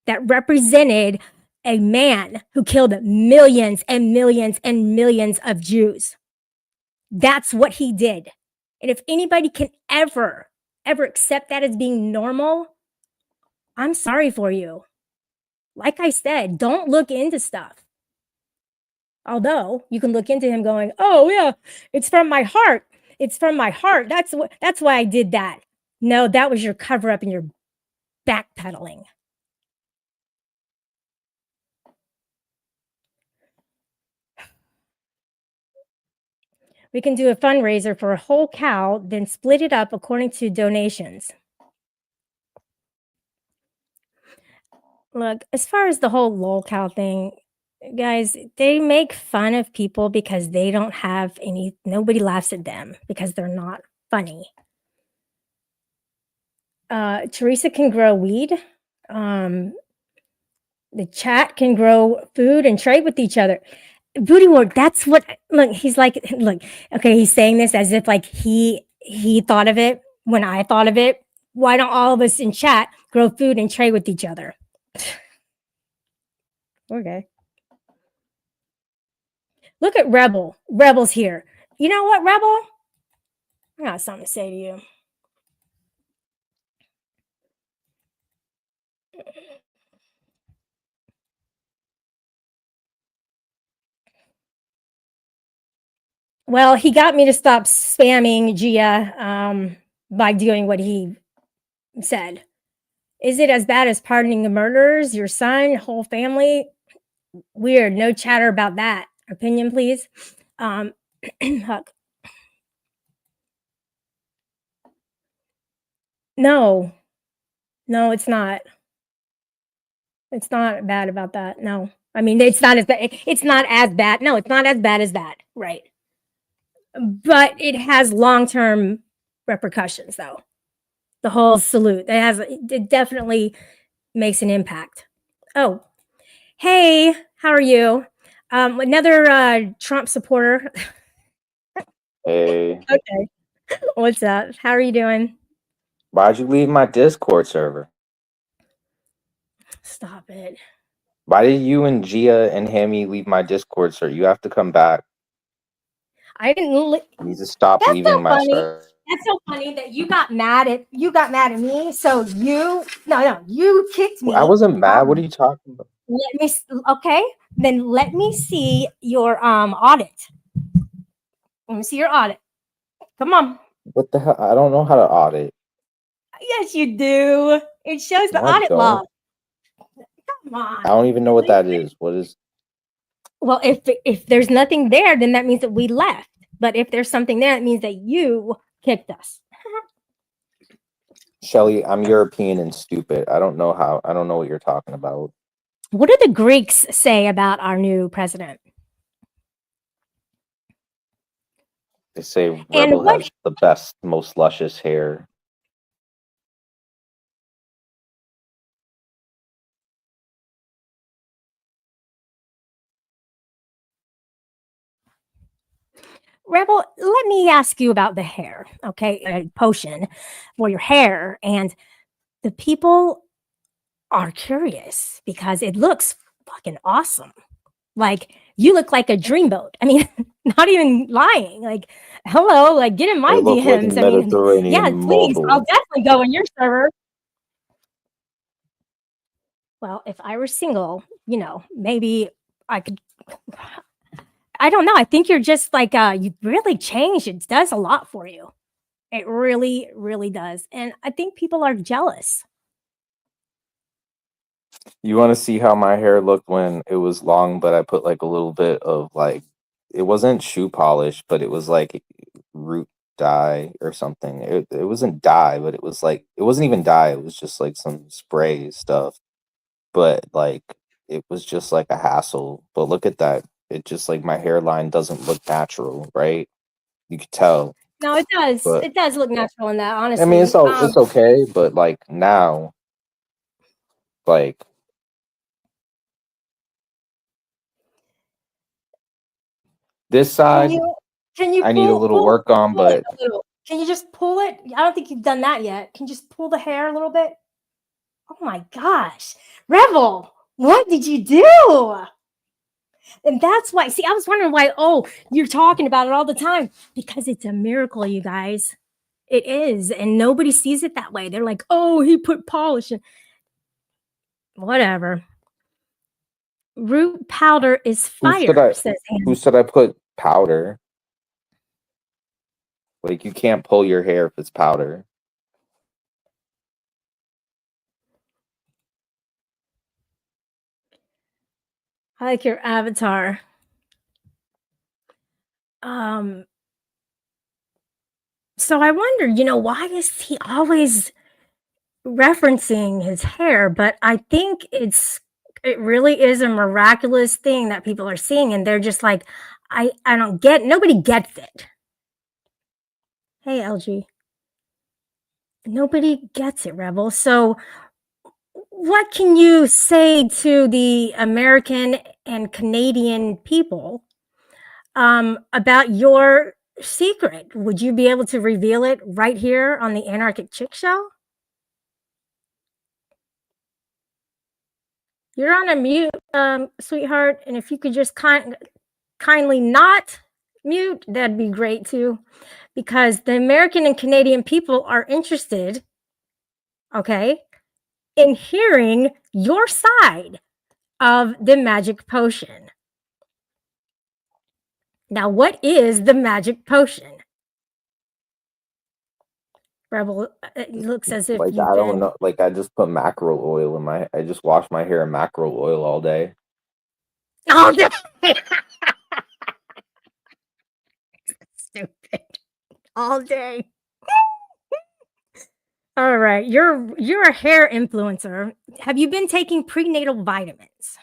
that represented a man who killed millions and millions and millions of Jews. That's what he did. And if anybody can ever accept that as being normal, I'm sorry for you. Like I said, don't look into stuff. Although you can look into him going, "Oh yeah, it's from my heart. It's from my heart. That's why I did that." No, that was your cover up and your backpedaling. We can do a fundraiser for a whole cow, then split it up according to donations. Look, as far as the whole lol cow thing, guys, they make fun of people because they don't have any, nobody laughs at them because they're not funny. Teresa can grow weed. The chat can grow food and trade with each other. Booty work, that's what, look, he's like, look, okay, he's saying this as if like he thought of it when I thought of it. Why don't all of us in chat grow food and trade with each other? Okay. Look at Rebel. Rebel's here. You know what, Rebel? I got something to say to you. Well, he got me to stop spamming Gia by doing what he said. Is it as bad as pardoning the murderers, your son, whole family? Weird. No chatter about that. Opinion, please. Huck. No, no, it's not. It's not bad about that. No, I mean it's not as bad. It's not as bad. No, it's not as bad as that. Right, but it has long term repercussions, though. The whole salute. It definitely makes an impact. Oh, hey, how are you? Another Trump supporter. Hey, Okay, what's up? How are you doing? why'd you leave my Discord server? Stop it. Why did you and Gia and Hammy leave my Discord server? You have to come back. I didn't. You need to stop That's so leaving my funny. server. That's so funny that you got mad at me. So you kicked I me. wasn't mad. What are you talking about? Okay, then let me see your audit. Let me see your audit. Come on. What the hell? I don't know how to audit. Yes, you do. It shows the No, I audit log. don't. Come I on. don't even know what that is. What is? Well, if there's nothing there, then that means that we left. But if there's something there, it means that you kicked us. Shelly, I'm European and stupid. I don't know how. I don't know what you're talking about. What do the Greeks say about our new president? They say And Rebel what has the best, most luscious hair. Rebel, let me ask you about the hair, okay? A potion for your hair. And the people are curious because it looks fucking awesome. Like, you look like a dreamboat. I mean, not even lying. Like, hello, like, get in I my look like a DMs. I mean, yeah, Mediterranean please. I'll model. definitely go in your server. Well, if I were single, maybe I could. I don't know. I think you're just like, you really changed. It does a lot for you. It really, really does. And I think people are jealous. You want to see how my hair looked when it was long, but I put like a little bit of like, it wasn't shoe polish, but it was like root dye or something. It wasn't dye, but it was like, it wasn't even dye. It was just like some spray stuff. But like, it was just like a hassle. But look at that. It just like my hairline doesn't look natural, right? You could tell. No, it does. But It does look natural in that, I mean, honestly. it's okay. But like now, like, this Can side, you can you I need a little work on, pull it but a little? Can you just pull it? I don't think you've done that yet. Can you just pull the hair a little bit? Oh my gosh. Rebel, what did you do? And that's why, see, I was wondering why, oh, you're talking about it all the time because it's a miracle, you guys. It is. And nobody sees it that way. They're like, oh, he put polish in. Whatever. Root powder is Who said fire, I? says Who Hannah. said I put powder? Like you can't pull your hair if it's powder. I like your avatar. Um, so I wonder, why is he always referencing his hair? But I think it really is a miraculous thing that people are seeing, and they're just like, I don't get. Nobody gets it. Hey, LG, nobody gets it, Rebel. So, what can you say to the American and Canadian people about your secret? Would you be able to reveal it right here on the Anarchic Chick Show? You're on a mute, sweetheart, and if you could just kindly not mute, that'd be great too, because the American and Canadian people are interested, okay, in hearing your side of the magic potion. Now, what is the magic potion? Rebel, it looks as if Like you've I don't been. know. Like I just put mackerel oil in my. I just wash my hair in mackerel oil all day. All day. Stupid. All day. All right, you're a hair influencer. Have you been taking prenatal vitamins?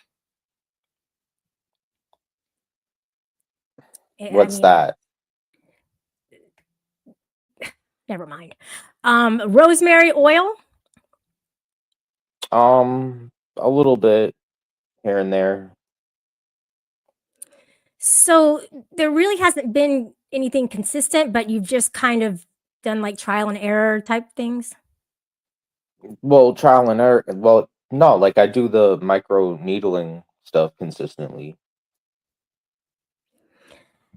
I What's mean, that? never mind. Rosemary oil. A little bit here and there. So there really hasn't been anything consistent, but you've just kind of done like trial and error type things. Well, trial and error. Well, no, like I do the micro needling stuff consistently.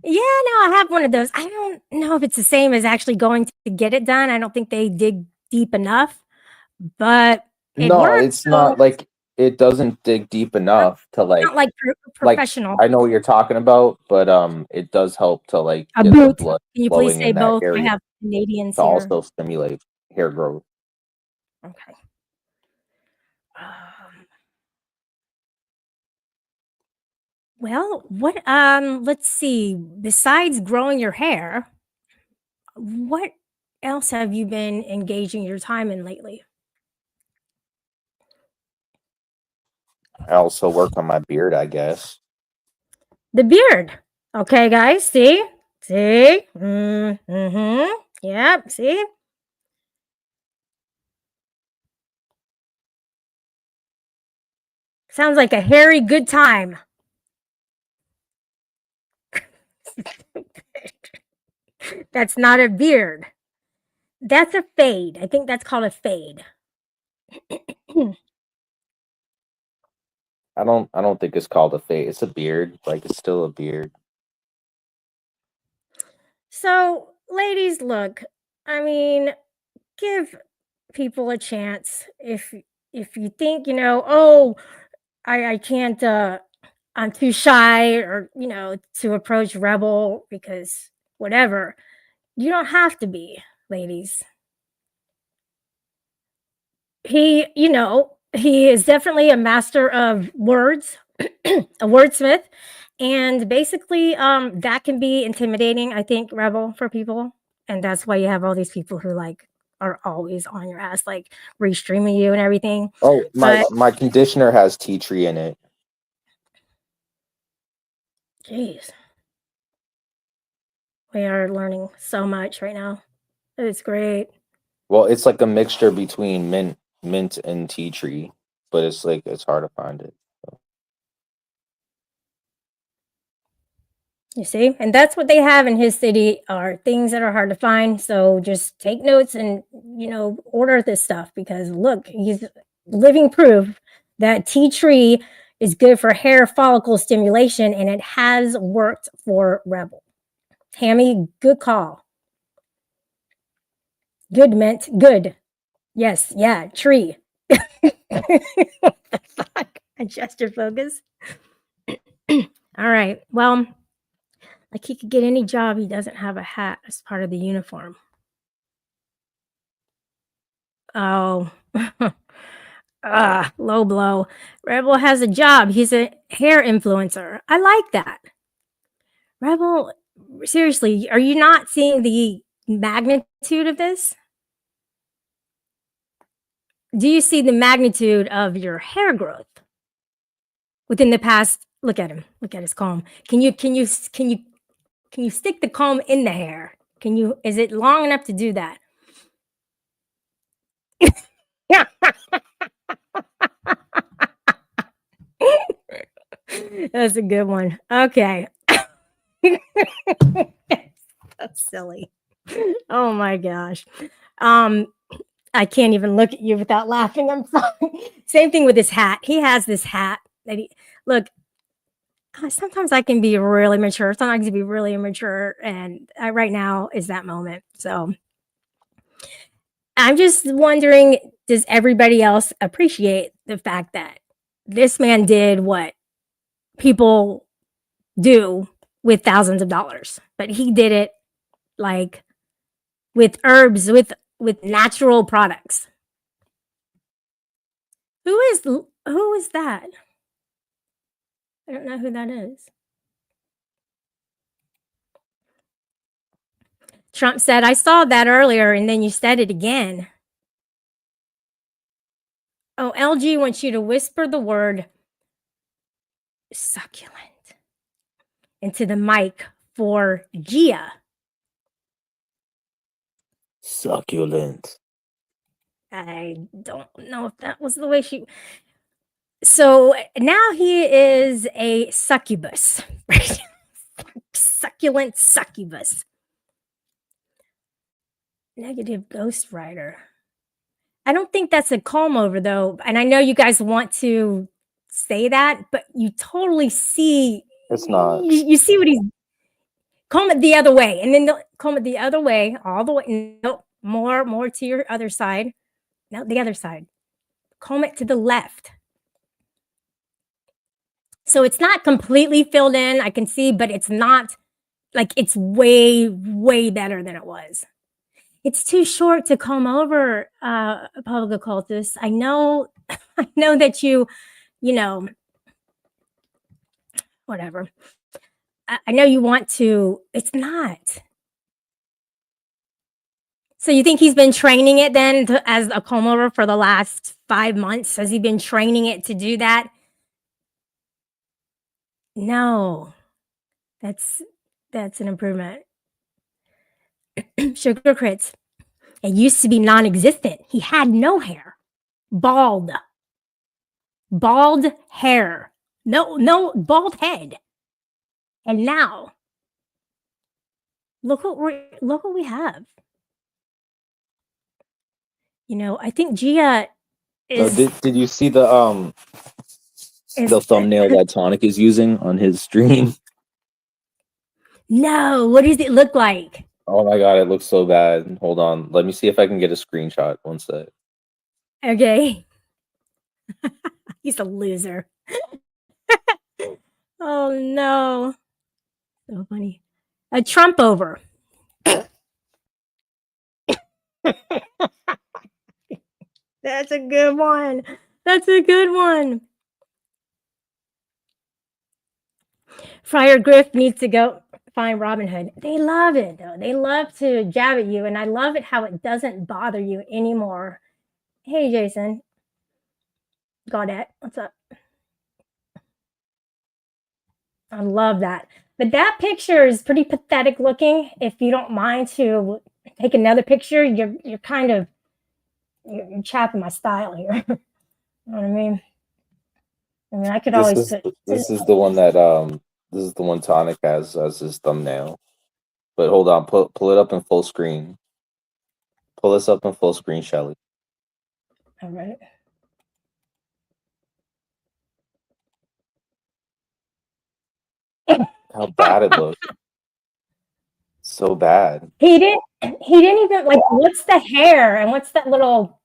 Yeah, no, I have one of those. I don't know if it's the same as actually going to get it done. I don't think they dig deep enough, but it No, works. it's So not like it doesn't dig deep not, enough to not like like professional. I know what you're talking about, but it does help to like A get the boot. blood Can you please flowing say in that both? I area have Canadians to here. also stimulate hair growth. Okay. Um, well, let's see. Besides growing your hair, what else have you been engaging your time in lately? I also work on my beard, I guess. The beard. Okay, guys, see? See? Mm-hmm. Yep, see? Sounds like a hairy good time. That's not a beard. That's a fade. I think that's called a fade. I don't think it's called a fade. It's a beard. Like it's still a beard. So, ladies, look, I mean, give people a chance. If you think, oh, I can't I'm too shy or, to approach Rebel because whatever. You don't have to be, ladies. He is definitely a master of words, a wordsmith, and basically, that can be intimidating, I think, Rebel, for people, and that's why you have all these people who, like, are always on your ass, like, restreaming you and everything, Oh, my but my conditioner has tea tree in it. jeez, we are learning so much right now. It's great. Well, it's like a mixture between mint and tea tree, but it's like it's hard to find it. You see? And that's what they have in his city are things that are hard to find. So just take notes and, order this stuff because look, he's living proof that tea tree is good for hair follicle stimulation and it has worked for Rebel. Tammy, good call. Good meant good. Yes, yeah, tree. What the fuck? Adjust your focus. All right. Well, like he could get any job, he doesn't have a hat as part of the uniform. Oh, low blow. Rebel has a job. He's a hair influencer. I like that. Rebel, seriously, are you not seeing the magnitude of this? Do you see the magnitude of your hair growth within the past? Look at him. Look at his comb. Can you stick the comb in the hair? Is it long enough to do that? That's a good one. Okay. That's silly. Oh my gosh. I can't even look at you without laughing. I'm sorry. Same thing with his hat. He has this hat that look. Sometimes I can be really mature. Sometimes I can be really immature, and right now is that moment. So I'm just wondering, does everybody else appreciate the fact that this man did what people do with thousands of dollars, but he did it like with herbs, with natural products. Who is that? I don't know who that is. Trump said, I saw that earlier, and then you said it again. Oh, LG wants you to whisper the word succulent into the mic for Gia. Succulent. I don't know if that was the way she. So now he is a succubus, right? Succulent succubus. Negative ghostwriter. I don't think that's a comb over though. And I know you guys want to say that, but you totally see. It's not. You see what he's comb it the other way, and then comb it the other way, all the way. Nope, more to your other side. No, the other side. Comb it to the left. So it's not completely filled in. I can see, but it's not like it's way, way better than it was. It's too short to comb over, public occultist. I know, I know that you know, whatever. I know you want to. It's not. So you think he's been training it then as a comb over for the last 5 months? Has he been training it to do that? No, that's an improvement. Sugar Crits. It used to be non-existent. He had no hair. Bald hair. No bald head. And now look what we have. I think Gia is. Did you see the thumbnail that Tonic is using on his stream? No, what does it look like? Oh my god, it looks so bad. Hold on. Let me see if I can get a screenshot. One sec. Okay. He's a loser. Oh no. So funny. A Trump over. That's a good one. That's a good one. Friar Griff needs to go find Robin Hood. They love it though. They love to jab at you, and I love it how it doesn't bother you anymore. Hey, Jason. Gaudette, what's up? I love that. But that picture is pretty pathetic looking. If you don't mind to take another picture, you're kind of you're chapping my style here. You know what I mean? I could always put. This is the one that This is the one Tonic has as his thumbnail. But hold on, pull it up in full screen. Pull this up in full screen, Shelly. All right. How bad it looks. So bad. He didn't even like, what's the hair and what's that little,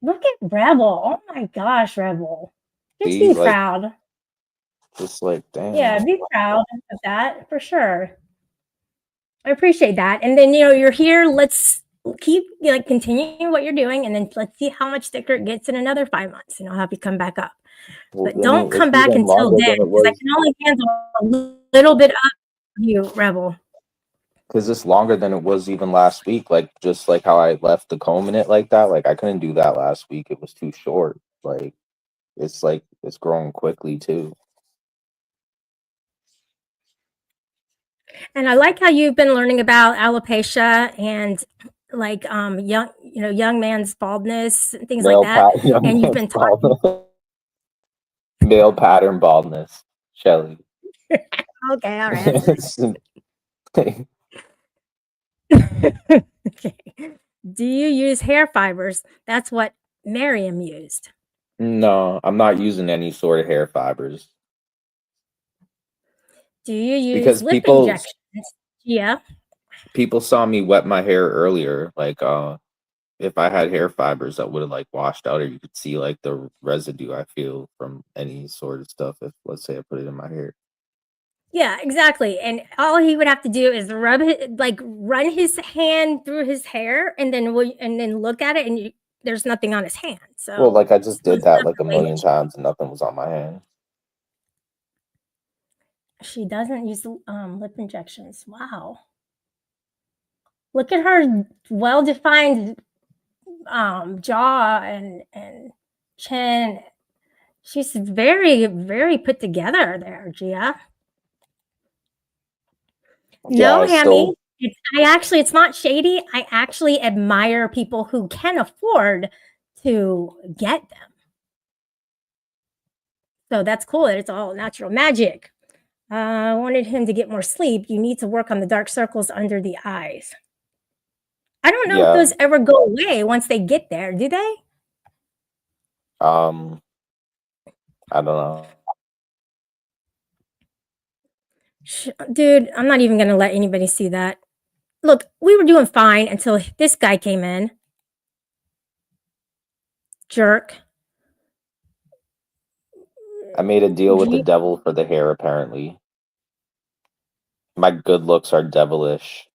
look at Rebel. Oh my gosh, Rebel. Just See, be like, proud. just like, damn. Yeah, be proud of that for sure. I appreciate that. And then, you're here. Let's keep continuing what you're doing, and then let's see how much thicker it gets in another 5 months, and I'll have you come back up. Well, But don't it's come back even until longer then, than it because I was. can only handle a little bit of you, Rebel. Because it's longer than it was even last week. Like, just like how I left the comb in it like that. Like, I couldn't do that last week. It was too short. Like, it's growing quickly too. And I like how you've been learning about alopecia and like young man's baldness and things like that. And you've been talking. Male pattern baldness, Shelly. Okay, all right. Okay. Do you use hair fibers? That's what Miriam used. No, I'm not using any sort of hair fibers. Do you use Because lip injections? Yeah. People saw me wet my hair earlier. Like, if I had hair fibers, that would have like washed out, or you could see like the residue I feel from any sort of stuff. If let's say I put it in my hair. Yeah, exactly. And all he would have to do is run his hand through his hair, and then look at it, and there's nothing on his hand. So Well, like I just did that like a million times, and nothing was on my hand. She doesn't use lip injections. Wow. Look at her well-defined jaw and chin. She's very, very put together there, Gia. No, Yeah, Hammy. It's not shady. I actually admire people who can afford to get them. So that's cool that it's all natural magic. I wanted him to get more sleep. You need to work on the dark circles under the eyes. I don't know if those ever go away once they get there, do they? I don't know. Dude, I'm not even going to let anybody see that. Look, we were doing fine until this guy came in. Jerk. I made a deal with the devil for the hair, apparently. My good looks are devilish.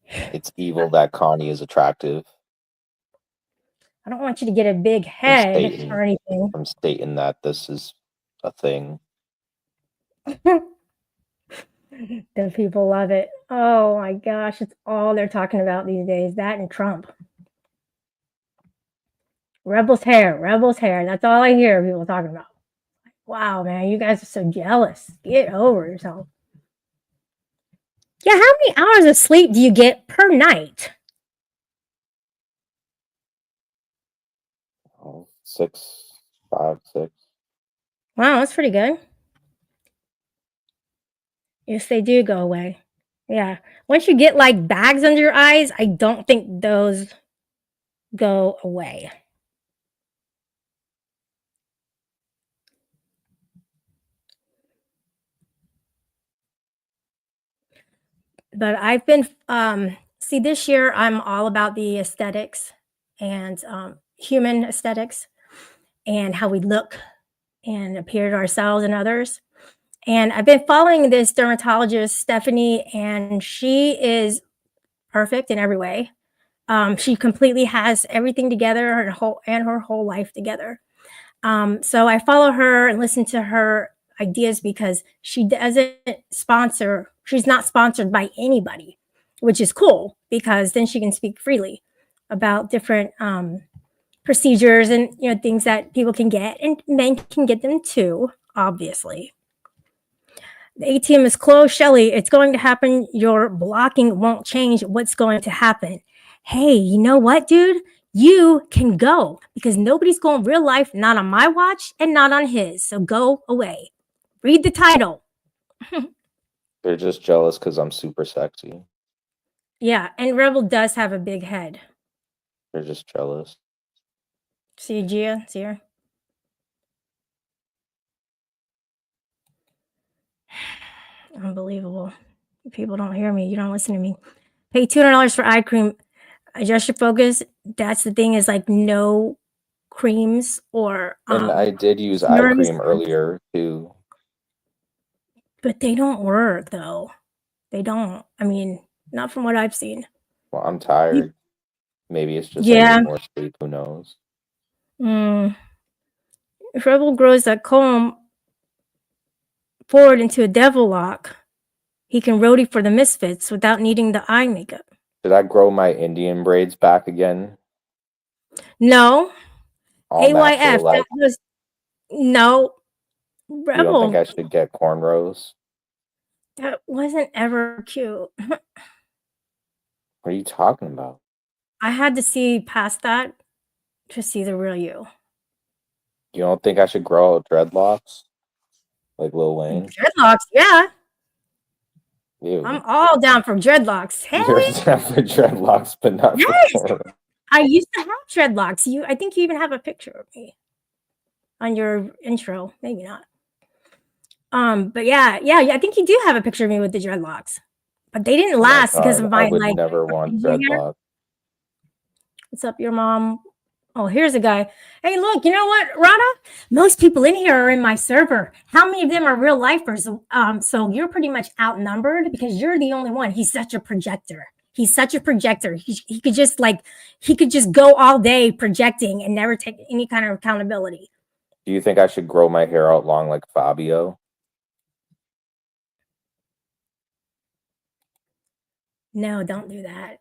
It's evil that Connie is attractive. I don't want you to get a big head or anything. I'm stating that this is a thing. The people love it. Oh my gosh, it's all they're talking about these days. That and Trump. Rebel's hair. That's all I hear people talking about. Wow, man, you guys are so jealous. Get over yourself. Yeah, how many hours of sleep do you get per night? 6, 5, 6. Wow, that's pretty good. Yes, they do go away. Yeah. Once you get like bags under your eyes, I don't think those go away. But I've been, see, this year I'm all about the aesthetics and human aesthetics and how we look and appear to ourselves and others. And I've been following this dermatologist, Stephanie, and she is perfect in every way. She completely has everything together, her whole life together. So I follow her and listen to her ideas because she doesn't sponsor. She's not sponsored by anybody, which is cool because then she can speak freely about different procedures and things that people can get, and men can get them too, obviously. The ATM is closed, Shelly. It's going to happen. Your blocking won't change what's going to happen. Hey, you know what, dude? You can go because nobody's going real life, not on my watch and not on his. So go away. Read the title. They're just jealous because I'm super sexy. Yeah, and Rebel does have a big head. They're just jealous. See Gia? See her? Unbelievable. People don't hear me. You don't listen to me. Pay $200 for eye cream. Adjust your focus. That's the thing, is like no creams or And I did use eye serums, cream earlier too. but they don't work though. They don't. I mean, not from what I've seen. Well, I'm tired. Maybe it's just I Yeah. need more sleep. Who knows? If Rebel grows that comb forward into a devil lock, he can roadie for the Misfits without needing the eye makeup. Did I grow my Indian braids back again? No. All natural, AYF. like That was no. you don't think Rebel. I should get cornrows? That wasn't ever cute. What are you talking about? I had to see past that to see the real you. You don't think I should grow out dreadlocks like Lil Wayne? Dreadlocks, yeah. Ew. I'm all down for dreadlocks. Hey, You're down for dreadlocks, but not yes. for cornrows. I used to have dreadlocks. I think you even have a picture of me on your intro. Maybe not. But yeah, I think you do have a picture of me with the dreadlocks. But they didn't Oh my last because God, of I my would like never want hair. dreadlocks. What's up, your mom? Oh, here's a guy. Hey, look, you know what, Rana? Most people in here are in my server. How many of them are real lifers? So you're pretty much outnumbered because you're the only one. He's such a projector. He's such a projector. He could just go all day projecting and never take any kind of accountability. Do you think I should grow my hair out long like Fabio? No, don't do that.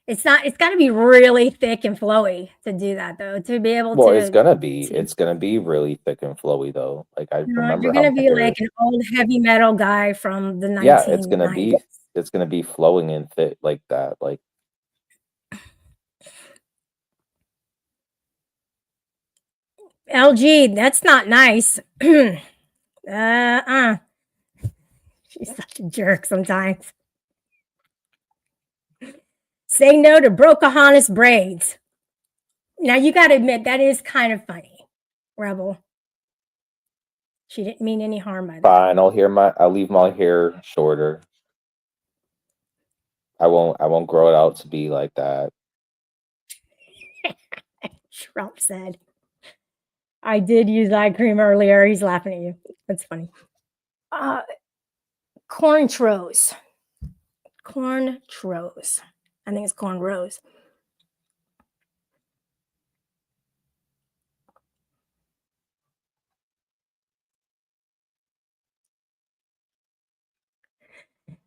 It's got to be really thick and flowy to do that, though, to be able Well, to. it's gonna be really thick and flowy though. Like I remember You're how gonna my be hair. like an old heavy metal guy from the 1990s. Yeah, it's gonna be flowing and thick like that. Like LG, that's not nice. She's such a jerk sometimes. Say no to Brocahontas braids. Now you got to admit that is kind of funny, Rebel. She didn't mean any harm by that. fine, I'll leave my hair shorter. I won't grow it out to be like that. Trump said. I did use eye cream earlier. He's laughing at you. That's funny. Cornrows. Cornrows. I think it's cornrows.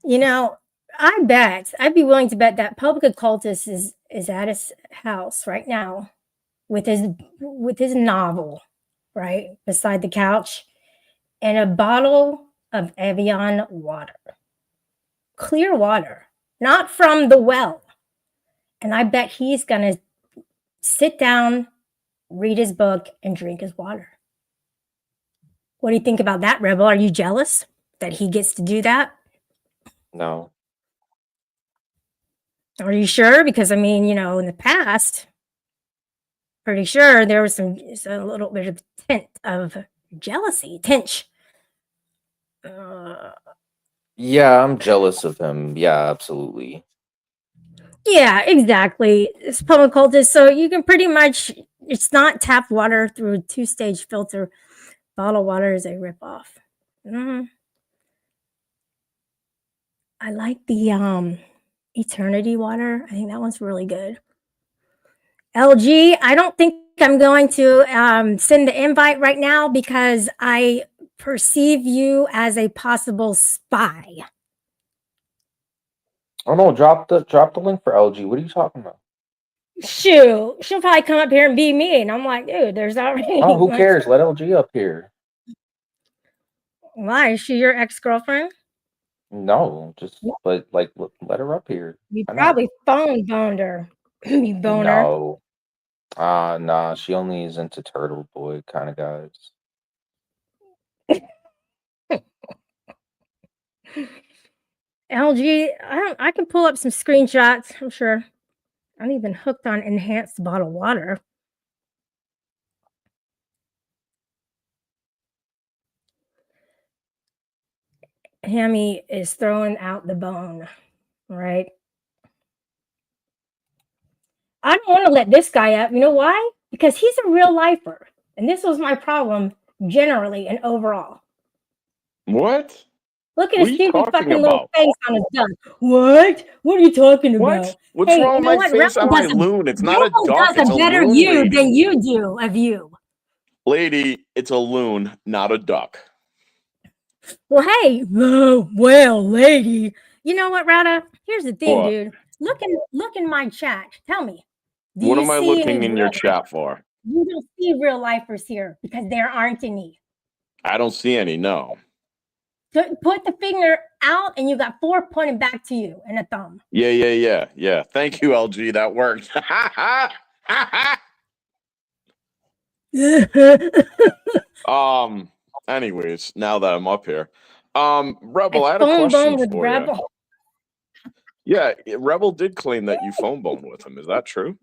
You know, I'd be willing to bet that public occultist is at his house right now with his novel, right, beside the couch, and a bottle of Evian water. Clear water, not from the well. And I bet he's gonna sit down, read his book, and drink his water. What do you think about that, Rebel? Are you jealous that he gets to do that? No. Are you sure? Because I mean, in the past, pretty sure there was a little bit of tint of jealousy, tinge. Yeah, I'm jealous of him. Yeah, absolutely. Yeah, exactly. It's public cultist, so you can pretty much. It's not tap water through a 2-stage filter. Bottled water is a ripoff. I like the Eternity water. I think that one's really good. LG, I don't think I'm going to send the invite right now because I perceive you as a possible spy. Oh no, drop the link for LG. What are you talking about? Shoot, she'll probably come up here and be me, and I'm like, dude, there's already. Oh, who cares? Let LG up here. Why? Is she your ex-girlfriend? No, but like let her up here. You probably phone boned her. You boner. No. Nah, she only is into Turtle Boy kind of guys. LG, I can pull up some screenshots, I'm sure. I'm even hooked on enhanced bottled water. Hammy is throwing out the bone, right? I don't want to let this guy up. You know why? Because he's a real lifer. And this was my problem generally and overall. What? Look at What his are you stupid talking fucking little about? face on his gun. What? What are you talking What? about? What's Hey, wrong you with know my what? face? Am I loon? It's not a Rebel duck. does It's a a better loon, you lady. than you do of you. Lady, it's a loon, not a duck. Well, hey, well, lady. You know what, Rada? Here's the thing, What? dude. Look in my chat. Tell me, do What you am I see any looking in your real chat for? You don't see real lifers here because there aren't any. I don't see any, no. Put the finger out and you got 4 pointing back to you and a thumb. Yeah. Thank you, LG. That worked. Anyways, now that I'm up here. Rebel, I had a phone question bone with for Rebel. you. Yeah, Rebel did claim that you phone boned with him. Is that true?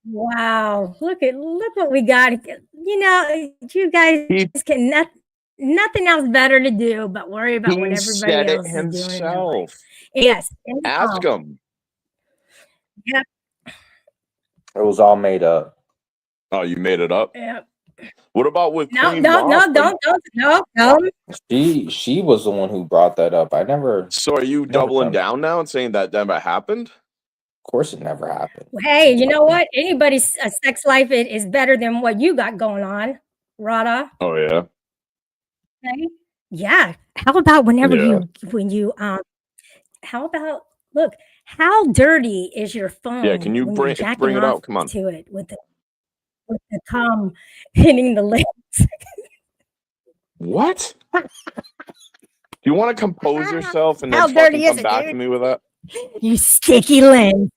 Wow, look what we got. You know, you guys can nothing else better to do but worry about what He everybody said it else is doing in their life. himself. Yes. Ask him. Yep. It was all made up. Oh, you made it up? Yep. What about with No, Queen no, Wasp? no. She was the one who brought that up. I never. So are you doubling down now and saying that never happened? Of course, it never happened. Hey, you know what? Anybody's sex life is better than what you got going on, Rada. Oh yeah. Okay. Yeah. How about whenever Yeah. how about look, how dirty is your phone? Yeah, can you when you're bring jacking it off out? Come on. to it with the cum hitting the lips? What? Do you want to compose yourself and How then dirty fucking is come it, back dude? to me with that? You sticky lens.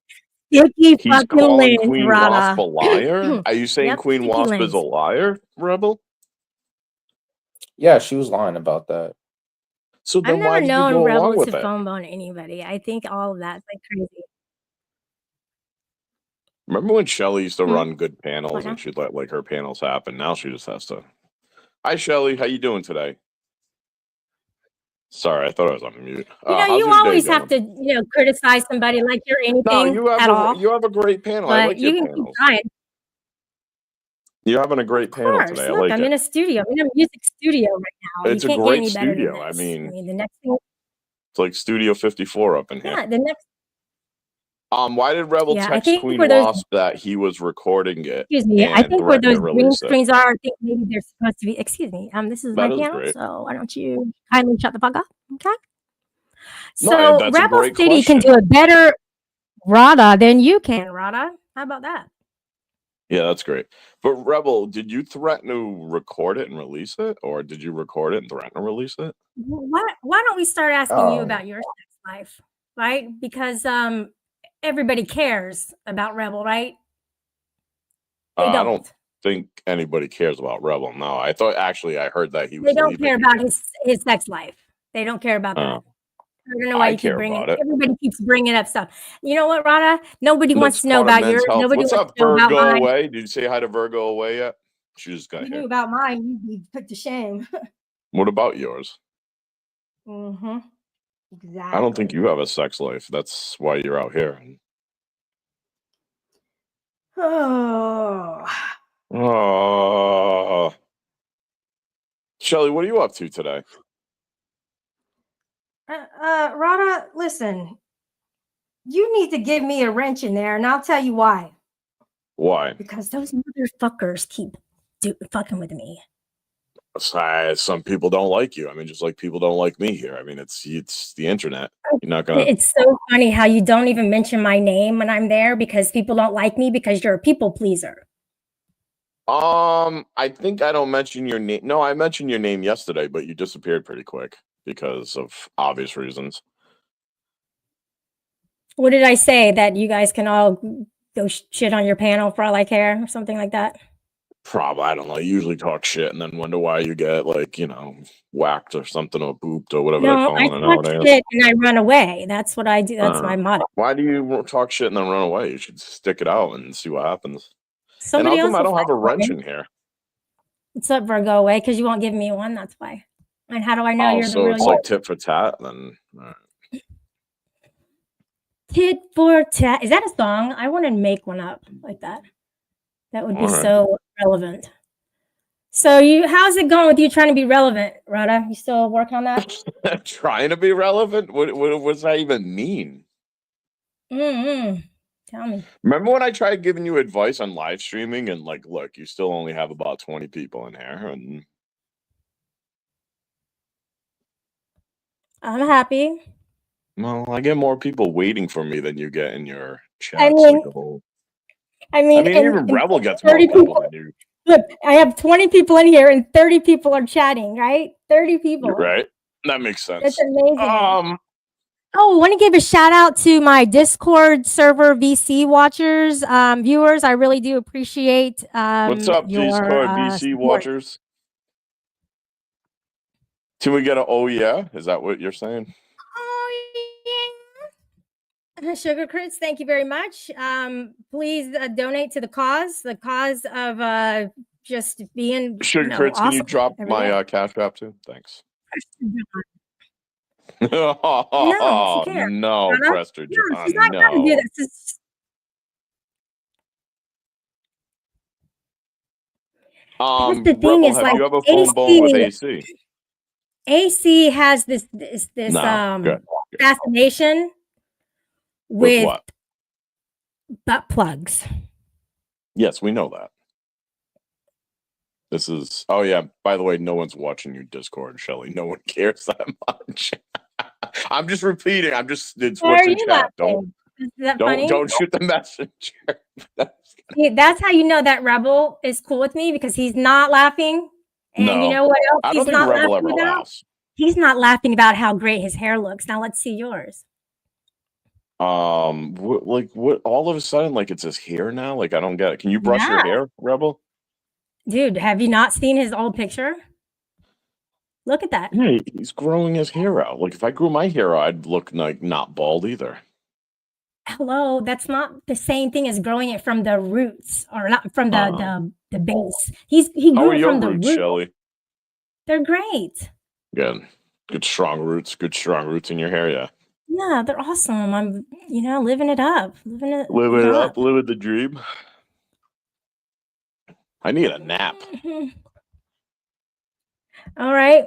Sticky He's fucking calling lens, Queen Wasp a Rada. liar? Are you saying Yep, Queen sticky Wasp is lens. a liar, Rebel? Yeah, she was lying about that. So I've then why never did you known go along Rebel with to it? phone bone anybody. I think all of that's like crazy. Remember when Shelly used to Hmm? run good panels What now? and she'd let like her panels happen? Now she just has to. Hi, Shelly. How you doing today? Sorry, I thought I was on mute. You know, How's you your day always have going? to, criticize somebody like you're No, anything at all. you have a great panel. I But like you your can keep panels. trying. You're having a great Of panel course. today. I Look, like I'm in it. a studio. I'm in a music studio right now. It's You a can't get great any better than studio. I this. mean, The next thing, it's like Studio 54 up in here. yeah, the next, Why did Rebel yeah, I text think Queen where those, Wasp that he was recording it excuse me, I and think where threatened those to green release it? screens are, I think maybe they're supposed to be, excuse me, this is my That is piano, great. so why don't you kindly shut the fuck up, okay? No, So that's a Rebel great City can question. do a better Rada than you can, Rada. How about that? Yeah, that's great. But Rebel, did you threaten to record it and release it, or did you record it and threaten to release it? Why don't we start asking you Um, about your sex life, right? Because everybody cares about Rebel, right? They I don't. don't think anybody cares about Rebel. No, I heard that he was They don't leaving. care about his sex life. They don't care about that. I don't know why I you keep care bringing about it. Everybody keeps bringing up stuff. You know what, Rada? Nobody That's wants to know part of about men's yours. health. Nobody What's wants up, to know about Virgo mine. Away? Did you say hi to Virgo Away yet? She just got If you here. knew about mine, you'd be put to shame. What about yours? Mm-hmm. Exactly. I don't think you have a sex life. That's why you're out here. Oh. Shelly, what are you up to today? Rada, listen. You need to give me a wrench in there, and I'll tell you why. Why? Because those motherfuckers keep fucking with me. Some people don't like you. I mean, just like people don't like me here. I mean, it's the internet. You're not gonna. It's so funny how you don't even mention my name when I'm there because people don't like me because you're a people pleaser. I think I don't mention your name. No, I mentioned your name yesterday, but you disappeared pretty quick because of obvious reasons. What did I say? That you guys can all go shit on your panel for all I care or something like that? Probably, I don't know. You usually talk shit and then wonder why you get like, whacked or something or booped or whatever they're No, I calling it talk nowadays. shit and I run away. That's what I do. That's my motto. Why do you talk shit and then run away? You should stick it out and see what happens. Somebody and how else come I will don't have fight a for wrench me. in here? What's up, Virgo? Away because you won't give me one. That's why. And how do I know Oh, you're the so real it's you? like tit for tat then. Tit for tat. Is that a song? I want to make one up like that. That would be Alright. so relevant. So how's it going with you trying to be relevant, Rada? You still working on that? Trying to be relevant? What does that even mean? Tell me. Remember when I tried giving you advice on live streaming and like, look, you still only have about 20 people in here, and I'm happy. well, I get more people waiting for me than you get in your chats. I mean, even Rebel gets more 30 people than you. Look, I have 20 people in here and 30 people are chatting, right? 30 people. You're right. That makes sense. That's amazing. Oh, I want to give a shout out to my Discord server VC watchers, viewers. I really do appreciate what's up, your Discord VC support. watchers? Can we get a oh yeah? Is that what you're saying? Oh yeah. Sugar Crits, thank you very much. Please donate to the cause of just being Sugar Crits, awesome. can you drop my Cash App too? Thanks. No, she can't. No, Prester John. No, she's not gonna do this. That's the thing Rebel, is, have like, you ever phone bone with AC? AC has this No, fascination with what? butt plugs. Yes, we know that. This is. Oh yeah. By the way, no one's watching your Discord, Shelly. No one cares that much. I'm just repeating. It's what's in chat. Don't shoot the messenger. That's how you know that Rebel is cool with me, because he's not laughing. And you know what else? I don't think Rebel ever laughs. He's not laughing about how great his hair looks. Now let's see yours. What? All of a sudden, like it's his hair now. Like I don't get it. Can you brush your hair, Rebel? Dude, have you not seen his old picture? Look at that. Yeah, he's growing his hair out. Like if I grew my hair out, I'd look like not bald either. Hello, that's not the same thing as growing it from the roots, or not from the base. He grew it from the roots. Shelly? They're great. Good strong roots. Good strong roots in your hair. Yeah. Yeah, they're awesome. I'm living it up. Living it up. Living the dream. I need a nap. All right.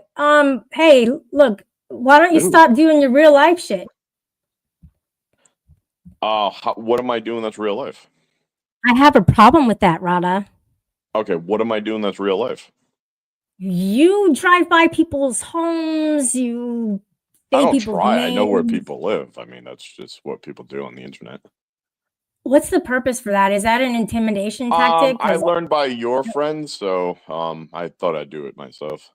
Hey, look, why don't you stop doing your real life shit? What am I doing that's real life? I have a problem with that, Rada. Okay, what am I doing that's real life? You drive by people's homes, you say I don't people's try. names. I know where people live. I mean, that's just what people do on the internet. What's the purpose for that? Is that an intimidation tactic? I learned by your friends, so I thought I'd do it myself.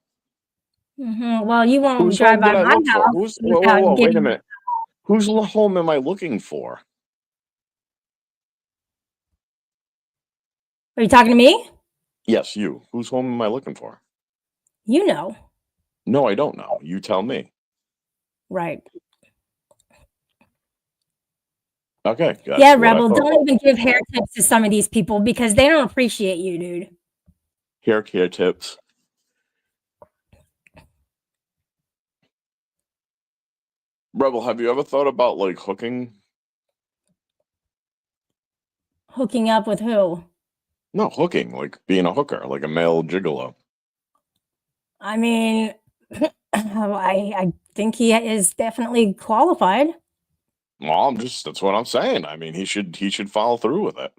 Well, you won't drive by my house. Whoa, wait a minute. Whose home am I looking for? Are you talking to me? Yes, you. Whose home am I looking for? You know. No, I don't know. You tell me. Right. Okay. Yeah, Rebel, don't even give hair tips to some of these people, because they don't appreciate you, dude. Hair tips. Rebel, have you ever thought about like hooking? Hooking up with who? No, hooking, like being a hooker, like a male gigolo. I mean, I think he is definitely qualified. Well, that's what I'm saying. I mean, he should follow through with it.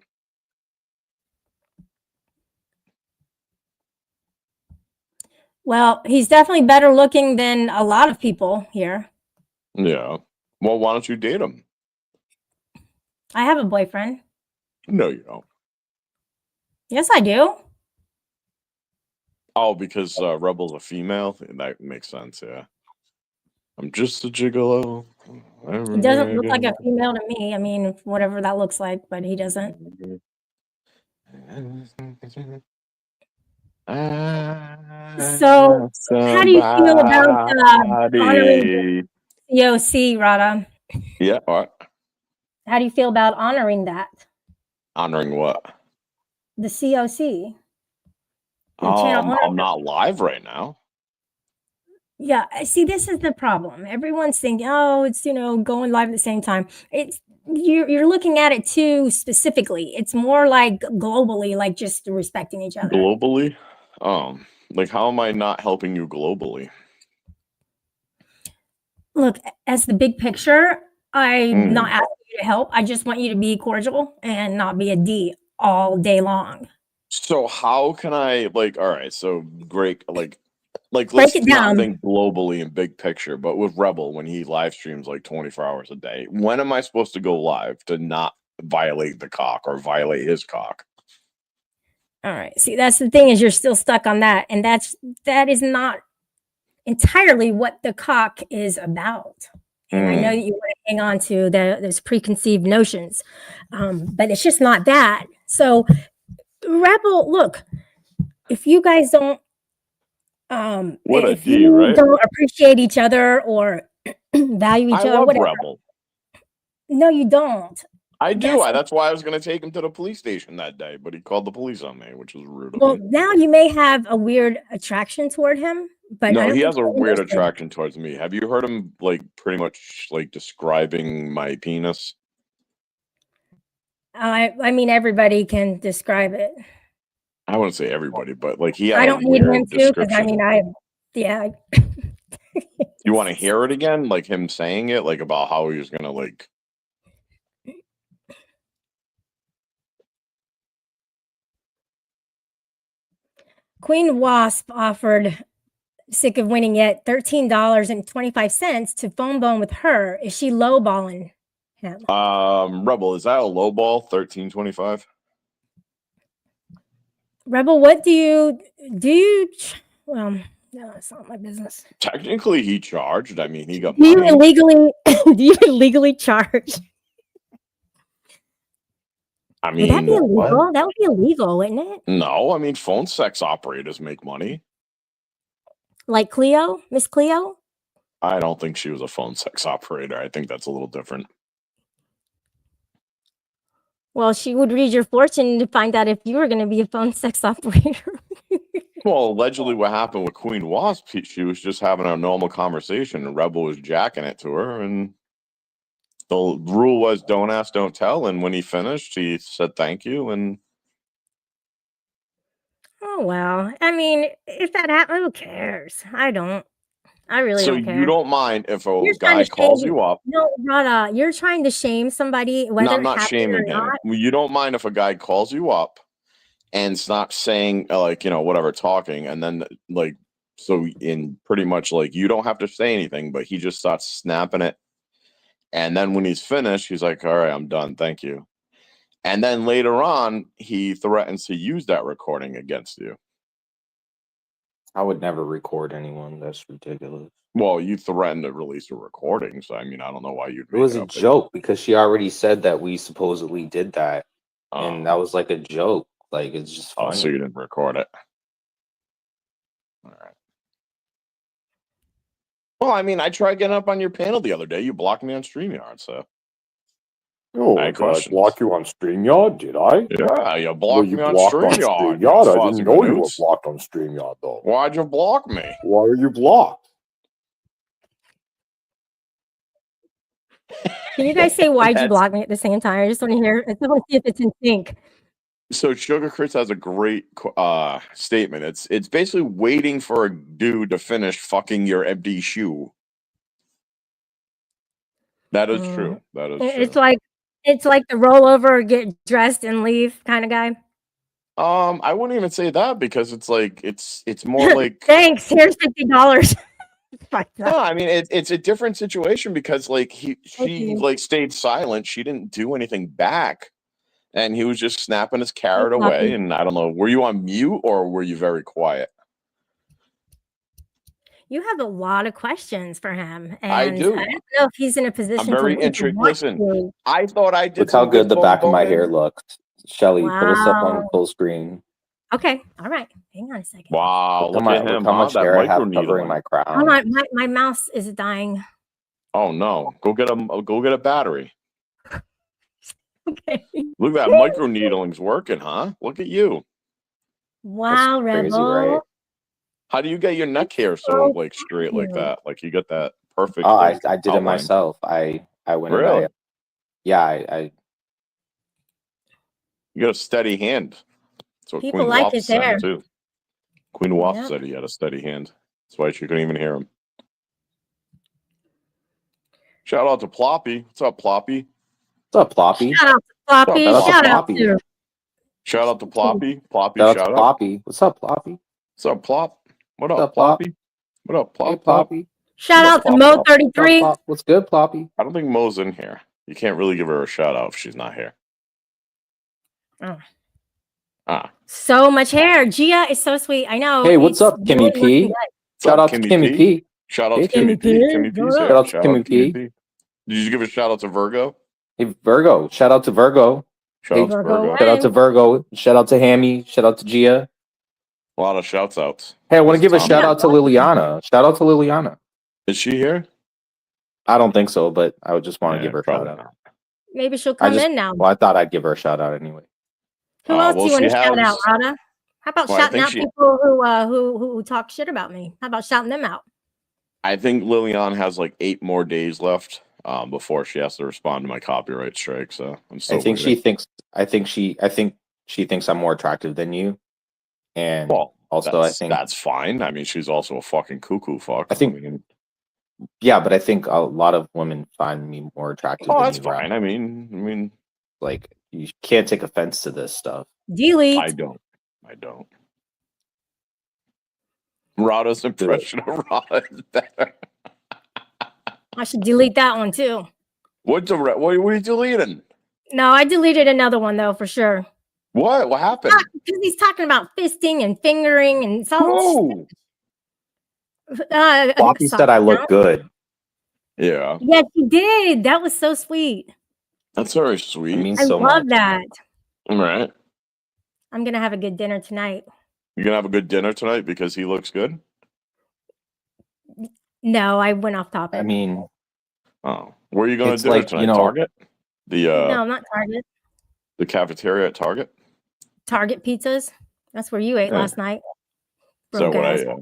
Well, he's definitely better looking than a lot of people here. Yeah. Well, why don't you date him? I have a boyfriend. No, you don't. Yes, I do. Oh, because Rebel's a female? That makes sense, yeah. I'm just a gigolo. He doesn't look like a female to me. I mean, whatever that looks like, but he doesn't. So, how do you feel about honoring the COC, Rada? Yeah, what? How do you feel about honoring that? Honoring what? The COC. I'm not live right now. Yeah, see, this is the problem. Everyone's thinking, oh, it's going live at the same time. It's you're looking at it too specifically. It's more like globally, like just respecting each other. Globally? Like how am I not helping you globally? Look, as the big picture, I'm not asking you to help. I just want you to be cordial and not be a D all day long. So how can I all right, so great, break let's it not down. think globally and big picture, but with Rebel, when he live streams like 24 hours a day, when am I supposed to go live to not violate the cock or violate his cock? All right. See, that's the thing, is you're still stuck on that. And that is not entirely what the cock is about. And I know that you want to hang on to those preconceived notions, but it's just not that. So, Rebel, look, if you guys don't, if you right? don't appreciate each other or value each I other, love whatever. Rebel. No, you don't. I do. That's why I was going to take him to the police station that day, but he called the police on me, which was rude of Well, him. now you may have a weird attraction toward him, but No, I don't he think has a you're weird interested. attraction towards me. Have you heard him pretty much describing my penis? I mean, everybody can describe it. I wouldn't say everybody, but he had I don't a need him weird to, because description. yeah. You want to hear it again? Him saying it, about how he was gonna Queen Wasp offered, sick of winning yet, $13.25 to phone bone with her. Is she lowballing him? Rebel, is that a low ball? $13.25? Rebel, what do you well, no, it's not my business. Technically, he charged. I mean, he got Do you money. illegally charge? I mean, would that be illegal? What? That would be illegal, wouldn't it? No, I mean, phone sex operators make money. Like Cleo, Miss Cleo? I don't think she was a phone sex operator. I think that's a little different. Well, she would read your fortune to find out if you were going to be a phone sex operator. Well, allegedly what happened with Queen Wasp, she was just having a normal conversation and Rebel was jacking it to her, and the rule was don't ask, don't tell. And when he finished, he said thank you. And oh, well, I mean, if that happened, who cares? I don't. I really don't care. So you don't mind if a guy calls you up? No, Rada, you're trying to shame somebody, whether no, I'm not shaming him. Not. You don't mind if a guy calls you up and it's not saying whatever, talking, and then so in pretty much you don't have to say anything, but he just starts snapping it. And then when he's finished, he's like, all right, I'm done. Thank you. And then later on, he threatens to use that recording against you. I would never record anyone. That's ridiculous. Well, you threatened to release a recording, so I mean, I don't know why you'd. It was a joke because she already said that we supposedly did that, and that was like a joke. It's just funny. Oh, so you didn't record it. All right. Well, I mean, I tried getting up on your panel the other day. You blocked me on StreamYard, so. Oh, did I block you on StreamYard? Did I? Yeah, you blocked me on I StreamYard. didn't know you were blocked on StreamYard, though. Why'd you block me? Why are you blocked? Can you guys say why'd you block me at the same time? I just want to hear. I just want to see if it's in sync. So Sugar Crits has a great statement. It's basically waiting for a dude to finish fucking your empty shoe. That is true. That is true. It's like the roll over, get dressed, and leave kind of guy. I wouldn't even say that because it's more like thanks. Here's $50. No, I mean it's a different situation because she stayed silent. She didn't do anything back, and he was just snapping his carrot away. And I don't know, were you on mute or were you very quiet? You have a lot of questions for him. And I do. I don't know if he's in a position. I'm very interested. Listen, I thought I did. Look how good the back of my hair looks. Shelly, put us up on full screen. Okay. All right. Hang on a second. Wow, Look look at how him, huh? much That hair I have covering microneedling. my Oh, crown. my mouse is dying. Oh no, go get a battery. Okay. Look, that microneedling's working, huh? Look at you. Wow, crazy, Rebel. right? How do you get your neck hair so like straight like that? Like you get that perfect. Oh, like, I did it outline. myself. I went Really? and I You got a steady hand. That's what People Queen like Wasp his said hair. too. Queen Wasp Yep. said he had a steady hand. That's why she couldn't even hear him. Shout out to Ploppy. What's up, Ploppy? What's up, Ploppy? Shout out to Floppy. Shout out to Shout out Floppy. to Shout out to Ploppy. Ploppy, Shout out shout to out. Ploppy. What's up, Ploppy? What's up, Plop? What up, What's up, Plop? Ploppy? What up, Plop? Hey, Plop? Ploppy. shout What out up, to Plop, Mo Plop? What's up, 33. Plop? What's good, Ploppy? I don't think Mo's in here. You can't really give her a shout out if she's not here. Oh. Ah. So much hair. Gia is so sweet. I know. Hey, what's it's up, Kimmy really P? looking good. Shout out to Kimmy P. Shout out to Hey, Kimmy P. Kimmy P. Shout out to Kimmy P. Did you give a shout out to Virgo? Hey, Virgo. Shout out to Virgo. Shout out to Virgo. Virgo. Shout out to Virgo. Shout out to Hammy. Shout out to Gia. A lot of shouts outs. Hey, I want to give a Tom. shout out to Liliana. Shout out to Liliana. Is she here? I don't think so, but I would just want to Yeah, give her a probably shout out. not. Maybe she'll I come just- in now. Well, I thought I'd give her a shout out anyway. Who else do well, you want to she shout has- out, Rada? How about Well, I shouting think out she- people who talk shit about me? How about shouting them out? I think Liliana has like 8 more days left before she has to respond to my copyright strike. So I'm still. I think waiting. she thinks. I think she thinks I'm more attractive than you. And Well, also, I think that's fine. I mean, she's also a fucking cuckoo fuck. I think- mean, yeah, but I think a lot of women find me more attractive. oh, than that's you, Rob. fine. I mean, Like you can't take offense to this stuff. Delete. I don't. Rada's impression of Rada is better. I should delete that one too. What are you deleting? No, I deleted another one though for sure. What? What happened? Because he's talking about fisting and fingering and so. Oh, Floppy said I look good. yeah. Yes, he did. That was so sweet. That's very It sweet. means I so love much. that. All right. I'm gonna have a good dinner tonight. You're gonna have a good dinner tonight because he looks good. No, I went off topic. I mean, Oh, where are you gonna It's do like, it tonight? you know- Target. no, not Target. The cafeteria at Target. Target pizzas. That's where you ate Yeah. last night. Is that Broke what ass. I?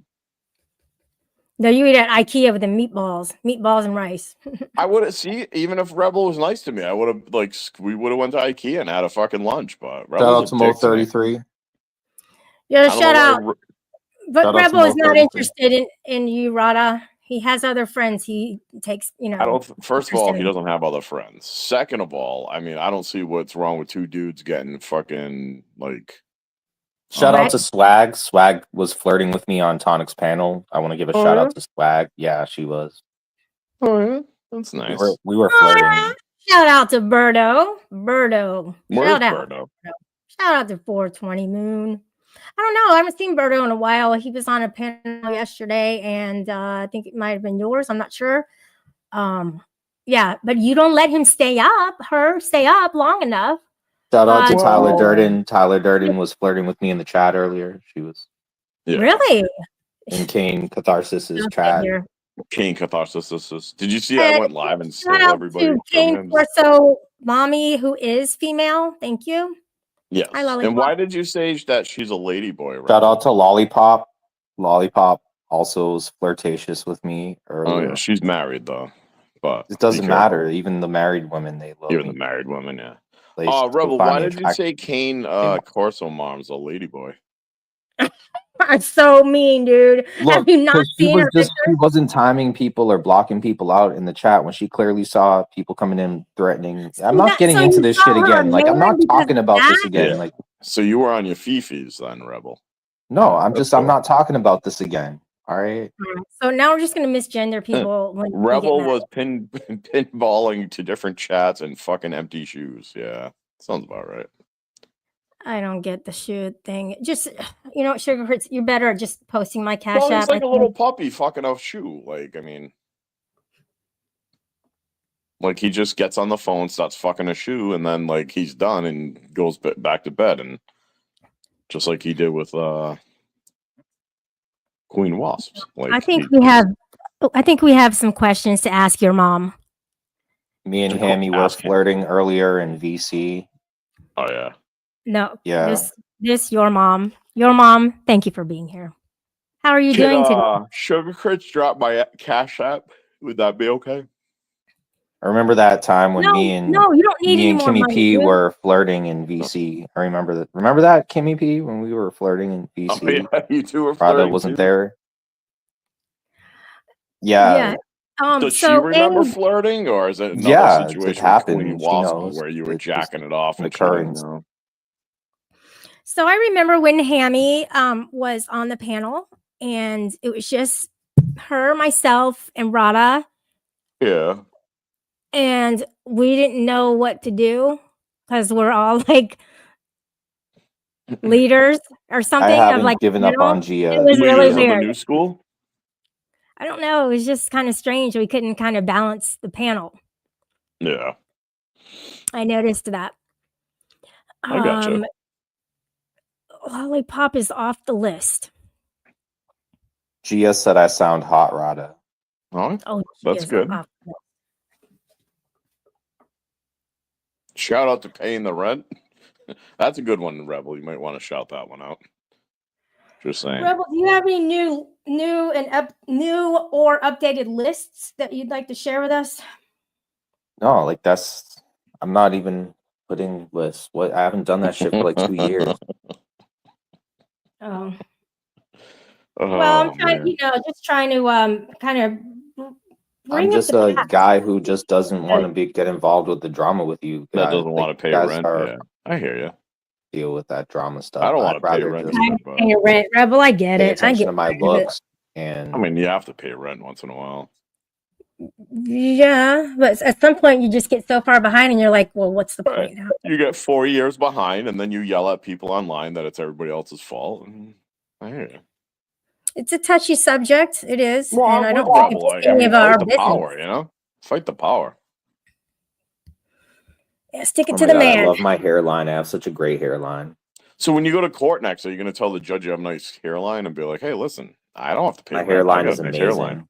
No, you ate at IKEA with the meatballs and rice. I would have see even if Rebel was nice to me, I would have we would have went to IKEA and had a fucking lunch. But shout Rebel's out a to Mo dick to me. 33. Yeah, I don't shout know why out. But shout out to Rebel Mo is not 33. interested in you, Rada. He has other friends. He takes, I don't. First of all, he Interesting. doesn't have other friends. Second of all, I mean, I don't see what's wrong with 2 dudes getting fucking like. Shout Right. out to Swag. Swag was flirting with me on Tonic's panel. I want to give a Oh, shout yeah? out to Swag. Yeah, she was. Oh yeah, that's We nice. were flirting. Shout out to Birdo. Birdo. Where's Shout out. Birdo? Shout out to 420 Moon. I don't know. I haven't seen Birdo in a while. He was on a panel yesterday, and I think it might have been yours. I'm not sure. Yeah, but you don't let him stay up long enough. Shout out to Uh, Tyler Whoa. Durden. Tyler Durden was flirting with me in the chat earlier. She was Yeah. Really? in Kane Catharsis' Okay, chat. here. King Catharsis. Did you see I went live and stole Shout out everybody? to Kane Corso Mommy, who is female. Thank you. Yes. Hi, Lollipop. And why did you say that she's a lady boy? Right? Shout out to Lollipop. Lollipop also was flirtatious with me Oh earlier. yeah, she's married though. But It doesn't be matter. careful. Even the married women, they love Even me. the married woman, yeah. They Oh, still Rebel, find why me did you attractive. say Kane Corso Mom's a lady boy? That's so mean, dude. Look, Have you not 'cause seen her she picture? wasn't timing people or blocking people out in the chat when she clearly saw people coming in threatening. I'm not getting So into you this saw shit her again. Like I'm man not because talking about this that? again. Yeah. Like So you were on your fifis then, Rebel. no, That's I'm cool. not talking about this again. All right. So now we're just gonna misgender people. When they get Rebel mad. was pinballing to different chats and fucking empty shoes. Yeah, sounds about right. I don't get the shoe thing. Just Sugar Hurts. You're better at just posting my cash Well, app. he's like I a little think. puppy fucking a shoe. Like, I mean, like he just gets on the phone, starts fucking a shoe, and then like he's done and goes back to bed. And just like he did with Queen Wasps. Like I think we have some questions to ask your mom. Me and Hammy were flirting earlier in VC. Oh yeah. No. Yeah. This your mom. Your mom. Thank you for being here. How are you doing today? Sugar Crits drop my Cash App. Would that be okay? I remember that time when No, me and you don't need me any and more Kimmy money, P dude. were flirting in VC. I remember that. Remember that, Kimmy P, when we were flirting in VC? Oh, yeah, you two were Rada flirting. wasn't too? there. Yeah. Does she remember flirting, or is it another Yeah, it situation happened. with Queen She Wasp knows. where you were It's jacking it off and occurring. So I remember when Hammy was on the panel, and it was just her, myself, and Rada, Yeah. and we didn't know what to do because we're all like leaders or something. I haven't of like given up on Gia. It was really Leaders of the weird. new school? I don't know. It was just kind of strange. We couldn't kind of balance the panel. Yeah. I noticed that. I gotcha. Lollipop is off the list. Gia said I sound hot, Rada. Oh, that's good. Shout out to paying the rent. That's a good one, Rebel. You might want to shout that one out. Just saying. Rebel, do you have any new or updated lists that you'd like to share with us? No, like I'm not even putting lists. I haven't done that shit for like 2 years. Oh. Well, I'm trying, just trying to kind of I'm just a guy who just doesn't want to get involved with the drama with you. That doesn't want to pay rent. Yeah, I hear you. Deal with that drama stuff. I don't want to pay rent. Pay rent, Rebel. I get pay it. I attention get to my looks, and I mean, you have to pay rent once in a while. Yeah, but at some point you just get so far behind, and you're like, "Well, what's the point now?" You get 4 years behind, and then you yell at people online that it's everybody else's fault. And I hear you. It's a touchy subject. It is, well, and I don't think it's any of our business. Power, fight the power. Yeah, stick it to the man. I love my hairline. I have such a great hairline. So when you go to court next, are you going to tell the judge you have a nice hairline and be like, "Hey, listen, I don't have to pay." My hairline is amazing. Hairline.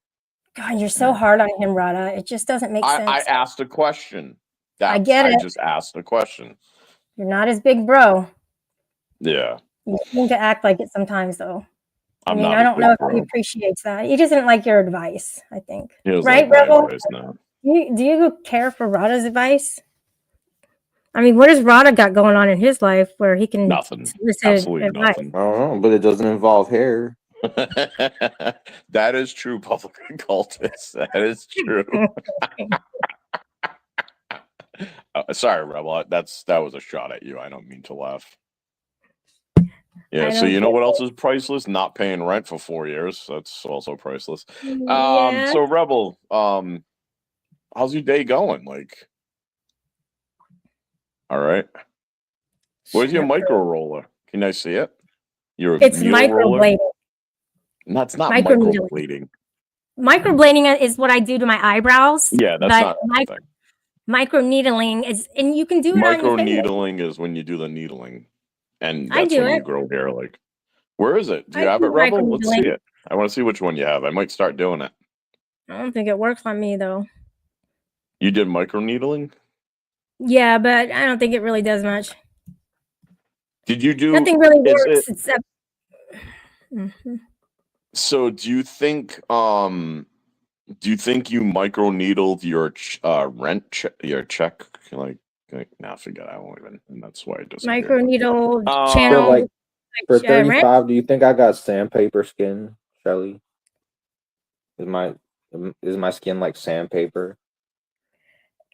God, you're so hard on him, Rada. It just doesn't make sense. I asked a question. I get it. I just asked a question. You're not his big bro. Yeah. You seem to act like it sometimes, though. I don't know if he appreciates that. He doesn't like your advice, I think. Right, Rebel? Do you care for Rada's advice? I mean, what has Rada got going on in his life where he can nothing? Absolutely nothing. I don't know, but it doesn't involve hair. That is true, public cultist. That is true. Sorry, Rebel. That was a shot at you. I don't mean to laugh. Yeah, so you know what else is priceless? Not paying rent for 4 years. That's also priceless. Yeah. So Rebel, how's your day going? Like, all right. Where's your micro roller? Can I see it? It's microblading. No, it's not microblading. Microblading is what I do to my eyebrows. Yeah, that's not the thing. Microneedling is, and you can do it on your finger. Microneedling is when you do the needling. And that's when you grow hair. Like, where is it? Do you have it, Rebel? Let's see it. I want to see which one you have. I might start doing it. I don't think it works on me, though. You did microneedling? Yeah, but I don't think it really does much. Did you do? Nothing really works except. Mm-hmm. So, do you think you microneedled your your check? Like, nah, forget. I won't even. And that's why it doesn't. Microneedle channel. For 35, do you think I got sandpaper skin, Shelly? Is my skin like sandpaper?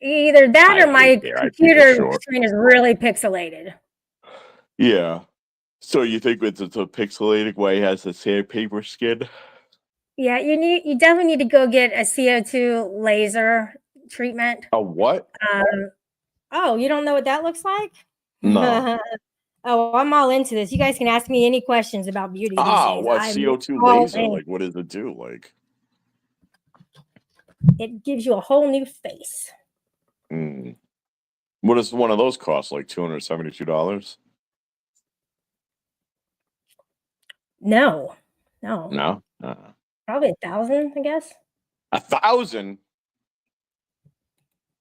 Either that or my computer screen is really pixelated. Yeah. So you think it's a pixelated way has the sandpaper skin? Yeah, you definitely need to go get a CO2 laser treatment. A what? Oh, you don't know what that looks like? No. Oh, I'm all into this. You guys can ask me any questions about beauty. What CO2 laser? Like, what does it do? Like, it gives you a whole new face. What does one of those cost? Like $272? No. No, Probably 1,000, I guess. 1,000.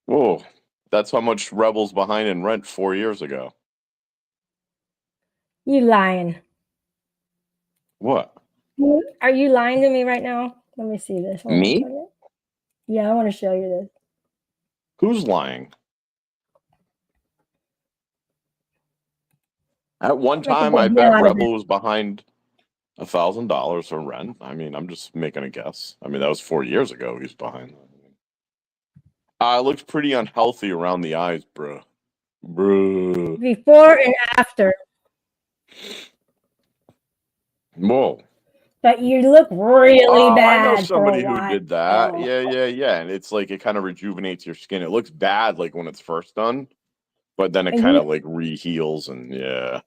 Whoa, that's how much Rebel's behind in rent 4 years ago. You lying. What? Are you lying to me right now? Let me see this. Hold on a Me? second. Yeah, I want to show you this. Who's lying? At one Make a time, big I deal bet out of Rebel was behind $1,000 for rent. I mean, I'm just making a guess. I mean, that was 4 years ago. He's behind. It looks pretty unhealthy around the eyes, bro. Before and after. Whoa. But you look really bad. I know for a somebody who while. did that. Yeah. And it's like it kind of rejuvenates your skin. It looks bad like when it's first done, but then it And kind you- of like re-heals and yeah.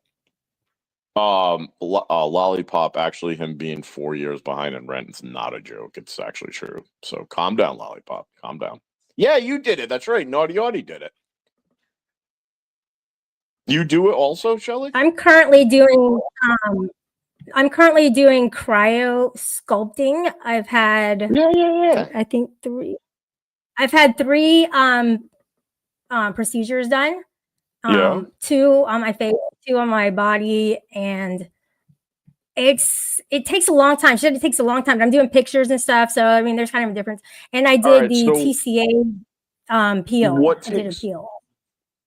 Lollipop, actually him being 4 years behind in rent, it's not a joke. It's actually true. So calm down, Lollipop. Calm down. Yeah, you did it. That's right. Naughty Audie did it. You do it also, Shelly? I'm currently doing cryo sculpting. I've had Yeah. I think 3. I've had 3 procedures done. Yeah. 2 on my face, 2 on my body, and it takes a long time. It takes a long time. I'm doing pictures and stuff, so I mean, there's kind of a difference. And I did right, the so TCA peel. what I did a takes- peel.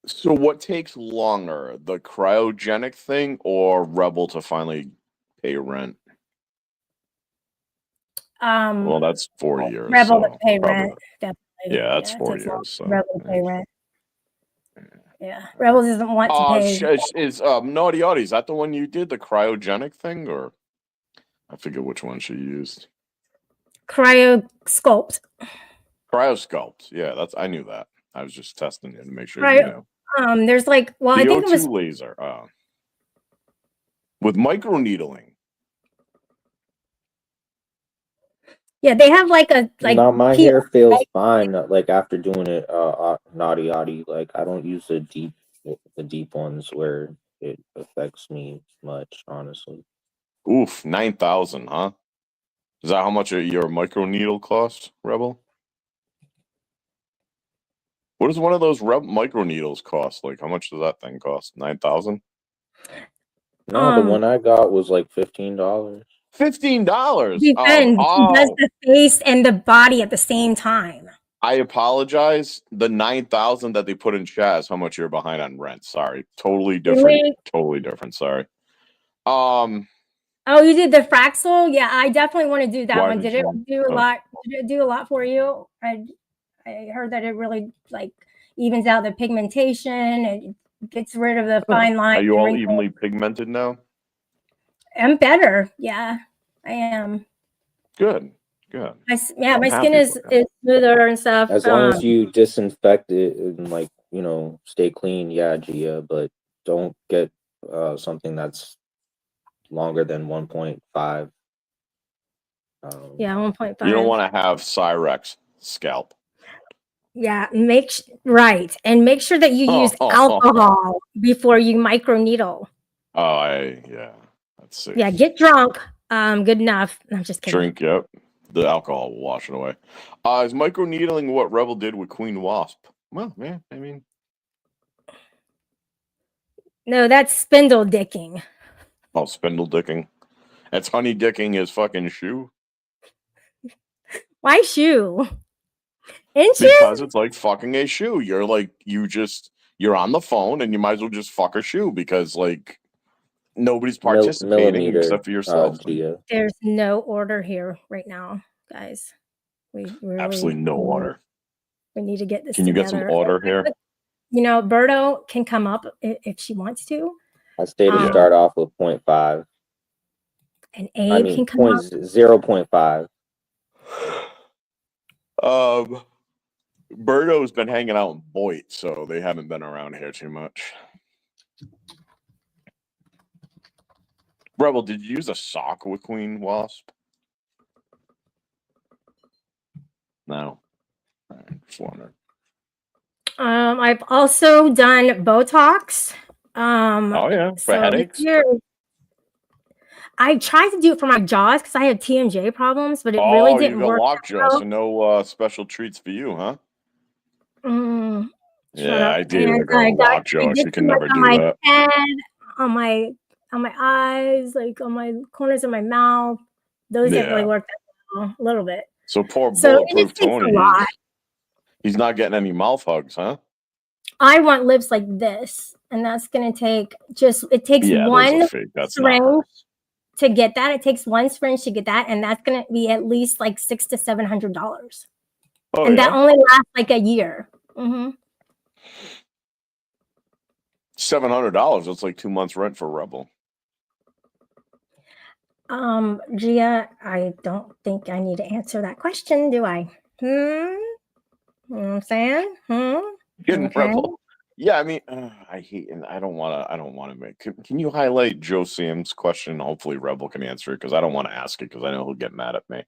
So what takes longer, the cryogenic thing or Rebel to finally pay rent? Well, that's 4 years. Rebel so to pay probably- rent, definitely. Yeah, that's it 4 takes long years. So. for Rebel to pay rent. Yeah, Rebel doesn't want to pay. Is Naughty Audie, is that the one you did, the cryogenic thing, or I forget which one she used? Cryo sculpt. Cryosculpt. Yeah, I knew that. I was just testing you to make sure Cryo- you know. There's like, well, The I think O2 it was, laser. With microneedling. yeah, they have like a now my peel, hair feels right? fine. Like after doing it, Naughty Audie. Like I don't use the deep ones where it affects me much. Honestly. Oof, 9,000, huh? Is that how much your microneedle cost, Rebel? What does one of those microneedles cost? Like, how much does that thing cost? 9,000? No, the one I got was like $15. Depends. $15. He does the face and the body at the same time. I apologize. The 9,000 that they put in chat is how much you're behind on rent. Sorry, totally different. Really? Totally different. Sorry. Oh, you did the Fraxel? Yeah, I definitely want to do that Why one. did Did it you- do a lot? Did it do a lot for you? I heard that it really like evens out the pigmentation. It gets rid of the fine lines. Are you and all wrinkles. evenly pigmented now? I'm better. Yeah, I am. Good. My skin happy is for you. smoother and stuff. As long as you disinfect it and like stay clean, yeah, Gia. But don't get something that's longer than 1.5. Yeah, 1.5. You don't want to have Cyrex scalp. Yeah, make sure that you use alcohol before you microneedle. Let's see. Yeah, get drunk. Good enough. I'm just kidding. Drink, yep. The alcohol will wash it away. Is microneedling what Rebel did with Queen Wasp? Well, yeah, I mean. No, that's spindle dicking. Oh, spindle dicking. That's honey dicking his fucking shoe. Why shoe? Inches? Because it's like fucking a shoe. You're like, you're on the phone and you might as well just fuck a shoe because like nobody's participating except for yourself. Gia. There's no order here right now, guys. We really, absolutely no order. We need to get this Can you together. get some order here? Berto can come up if she wants to. I say to start off with 0.5. And Abe can come up. 0.5. Berto's been hanging out in Boyd, so they haven't been around here too much. Rebel, did you use a sock with Queen Wasp? No. All right, 400. I've also done Botox. Oh yeah, for headaches. I tried to do it for my jaws because I had TMJ problems, but it really Oh, you didn't got work. lockjaw, Well. so no special treats for you, huh? Mm, shut Yeah, up. I dated And a girl with I lockjaw. did She could some like never on do my that. head, on my eyes, like on my corners of my mouth. Those didn't really Yeah. work that well, a little bit. So poor So it bulletproof just takes a Tony, lot. he's not getting any mouth hugs, huh? I want lips like this, and that's gonna take it takes Yeah, those are one fake. That's not syringe hers. to get that. It takes one syringe to get that, and that's gonna be at least like $600 to $700. Oh, And that yeah? only lasts like a year. Mm-hmm. $700. That's like 2 months rent for Rebel. Gia, I don't think I need to answer that question, do I? You know what I'm saying? Getting Okay. Rebel. Yeah, I mean, I hate, and I don't want to make. Can you highlight Joe Sam's question? Hopefully, Rebel can answer it because I don't want to ask it because I know he'll get mad at me.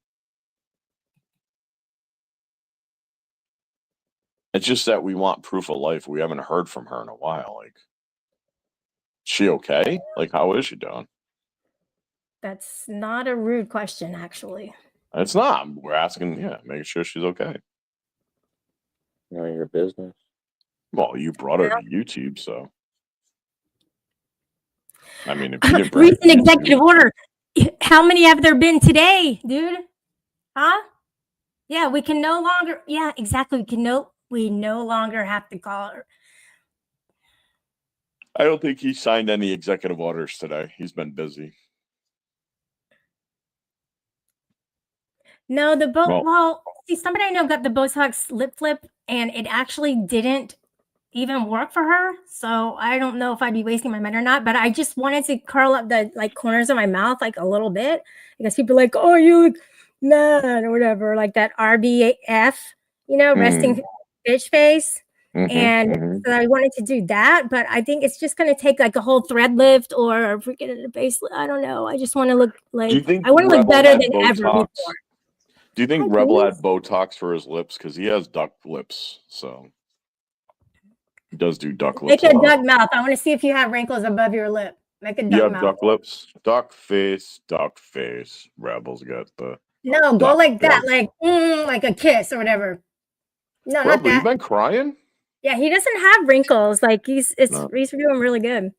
It's just that we want proof of life. We haven't heard from her in a while. Like, she okay? Like, how is she doing? That's not a rude question, actually. It's not. We're asking, making sure she's okay. None of your business. Well, you brought her to YouTube, so. I mean, if you didn't bring Recent executive order. How many have there been today, dude? Huh? Yeah, we can no longer. Yeah, exactly. We no longer have to call her. I don't think he signed any executive orders today. He's been busy. No, well, see, somebody I know got the Botox lip flip, and it actually didn't even work for her. So I don't know if I'd be wasting my money or not. But I just wanted to curl up the corners of my mouth like a little bit because people are like, oh, you look mad or whatever, like that RBF, resting bitch face. And so I wanted to do that, but I think it's just going to take like a whole thread lift or freaking a face. I don't know. I just want to look like I want to look better than ever before. Do you think Rebel had Botox for his lips? Because he has duck lips, so he does do duck lips. Make a duck mouth. I want to see if you have wrinkles above your lip. Make a duck mouth. You have duck lips? Duck face. Rebel's got the. No, go like that, like a kiss or whatever. No, Rebel, not that. You've been crying? Yeah, he doesn't have wrinkles. Like he's doing really good.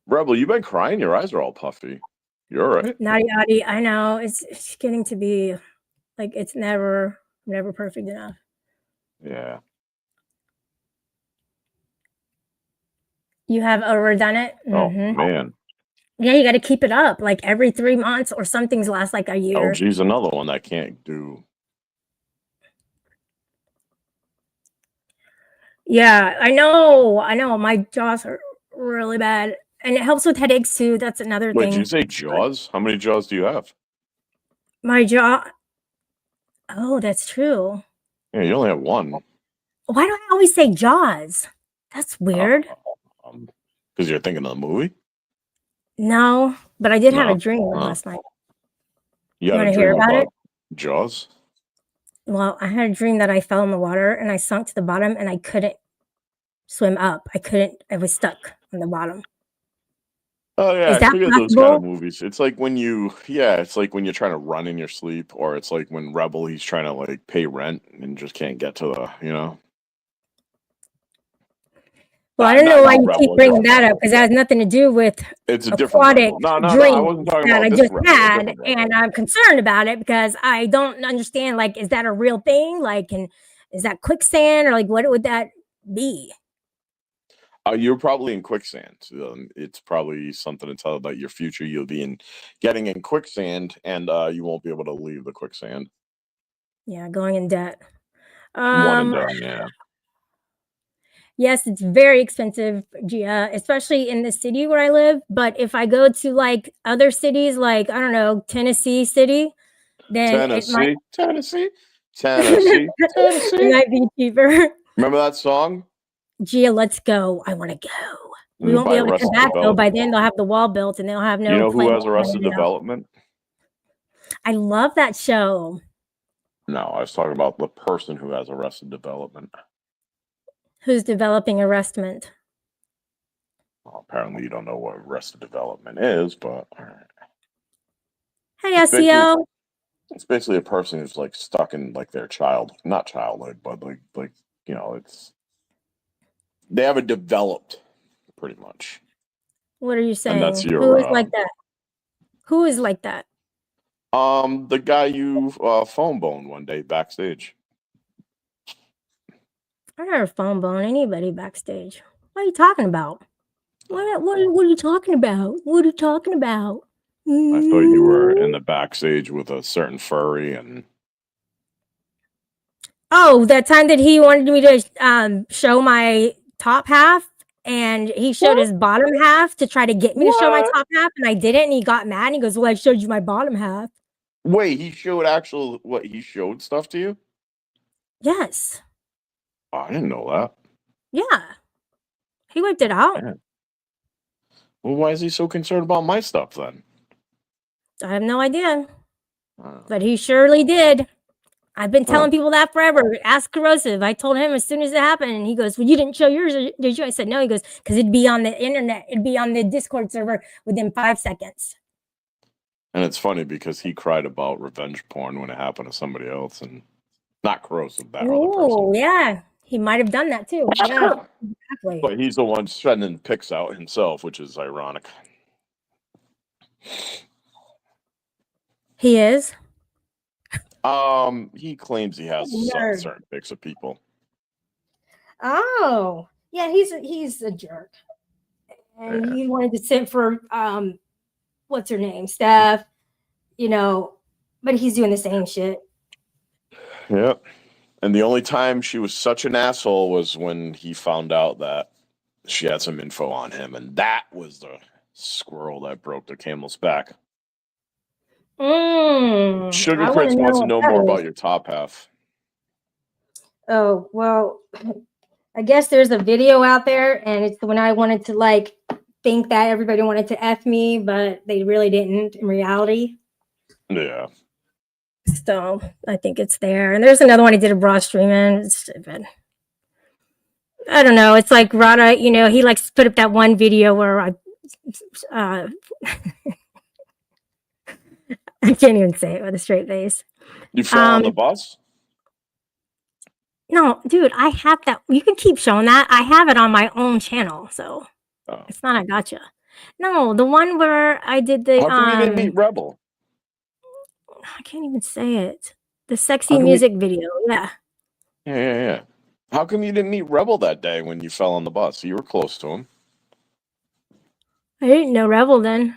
Rebel, you've been crying. Your eyes are all puffy. You're all right. Naughty Audie, I know it's getting to be like it's never perfect enough. Yeah. You have overdone it. Oh man. Yeah, you got to keep it up like every 3 months or something's last like a year. LG's another one that can't do. Yeah, I know. My jaws are really bad. And it helps with headaches too. That's another thing. Wait, did you say jaws? How many jaws do you have? My jaw. Oh, that's true. Yeah, you only have one. Why do I always say Jaws? That's weird. Because you're thinking of the movie? No, but I did have a dream last night. You want to hear about it? Jaws? Well, I had a dream that I fell in the water and I sunk to the bottom and I couldn't swim up. I was stuck on the bottom. Oh yeah, Is that I those kind of movies. It's like when it's like when you're trying to run in your sleep, or it's like when Rebel he's trying to like pay rent and just can't get to the. Well, I don't know why you keep bringing that up because that has nothing to do with it's a aquatic No, dream I wasn't talking that about I this just Rebel, had, and I'm concerned about it because I don't understand. Like, is that a real thing? Like, is that quicksand or like what would that be? You're probably in quicksand. It's probably something to tell about your future. You'll be getting in quicksand, and you won't be able to leave the quicksand. Yeah, going in debt. One and done, yeah. Yes, it's very expensive, Gia, especially in the city where I live. But if I go to like other cities, like I don't know, Tennessee City, then Tennessee, it might be cheaper. Remember that song? Gia, let's go. I want to go. We won't be able to come back though. By then they'll have the wall built and they'll have no. You know who has Arrested Development? I love that show. No, I was talking about the person who has Arrested Development. Who's developing Arrestment? Well, apparently you don't know what Arrested Development is, but all right. Hey, Basically, SEO. it's basically a person who's like stuck in like their not childhood, but like it's they haven't developed pretty much. What are you And that's saying? your Who is like that? Who is like that? the guy you phone boned one day backstage. I never phone bone anybody backstage. What are you talking about? What are you talking about? What are you talking about? I thought you were in the backstage with a certain furry and Oh, that time that he wanted me to show my top half and he showed his bottom half to try to get me to show my top half and I didn't and he got mad and he goes, "Well, I showed you my bottom half." Wait, he showed he showed stuff to you? Yes. Oh, I didn't know that. Yeah. He whipped it out. Man. Well, why is he so concerned about my stuff then? I have no idea. But he surely did. I've been telling people that forever. Ask Corrosive. I told him as soon as it happened, and he goes, "Well, you didn't show yours, did you?" I said, "No." He goes, "Because it'd be on the internet. It'd be on the Discord server within 5 seconds." And it's funny because he cried about revenge porn when it happened to somebody else, and not Corrosive, that other person. Oh, yeah. He might have done that too. Yeah, exactly. But he's the one sending pics out himself, which is ironic. He is. He claims he has certain pics of people. Oh, yeah. He's a jerk, and he wanted to sit for what's her name, Steph. But he's doing the same shit. Yep. And the only time she was such an asshole was when he found out that she had some info on him, and that was the squirrel that broke the camel's back. Sugar Prince wants to know more about your top half. Oh, well, I guess there's a video out there, and it's when I wanted to think that everybody wanted to F me, but they really didn't in reality. Yeah. So I think it's there. And there's another one I did a bra stream in. It's stupid. I don't know. It's like Rada, he likes to put up that one video where I can't even say it with a straight face. You fell on the bus? No, dude, I have that. You can keep showing that. I have it on my own channel, so it's not a gotcha. No, the one where I did the. How come you didn't meet Rebel? I can't even say it. The sexy music video. Yeah. Yeah. How come you didn't meet Rebel that day when you fell on the bus? You were close to him. I didn't know Rebel then.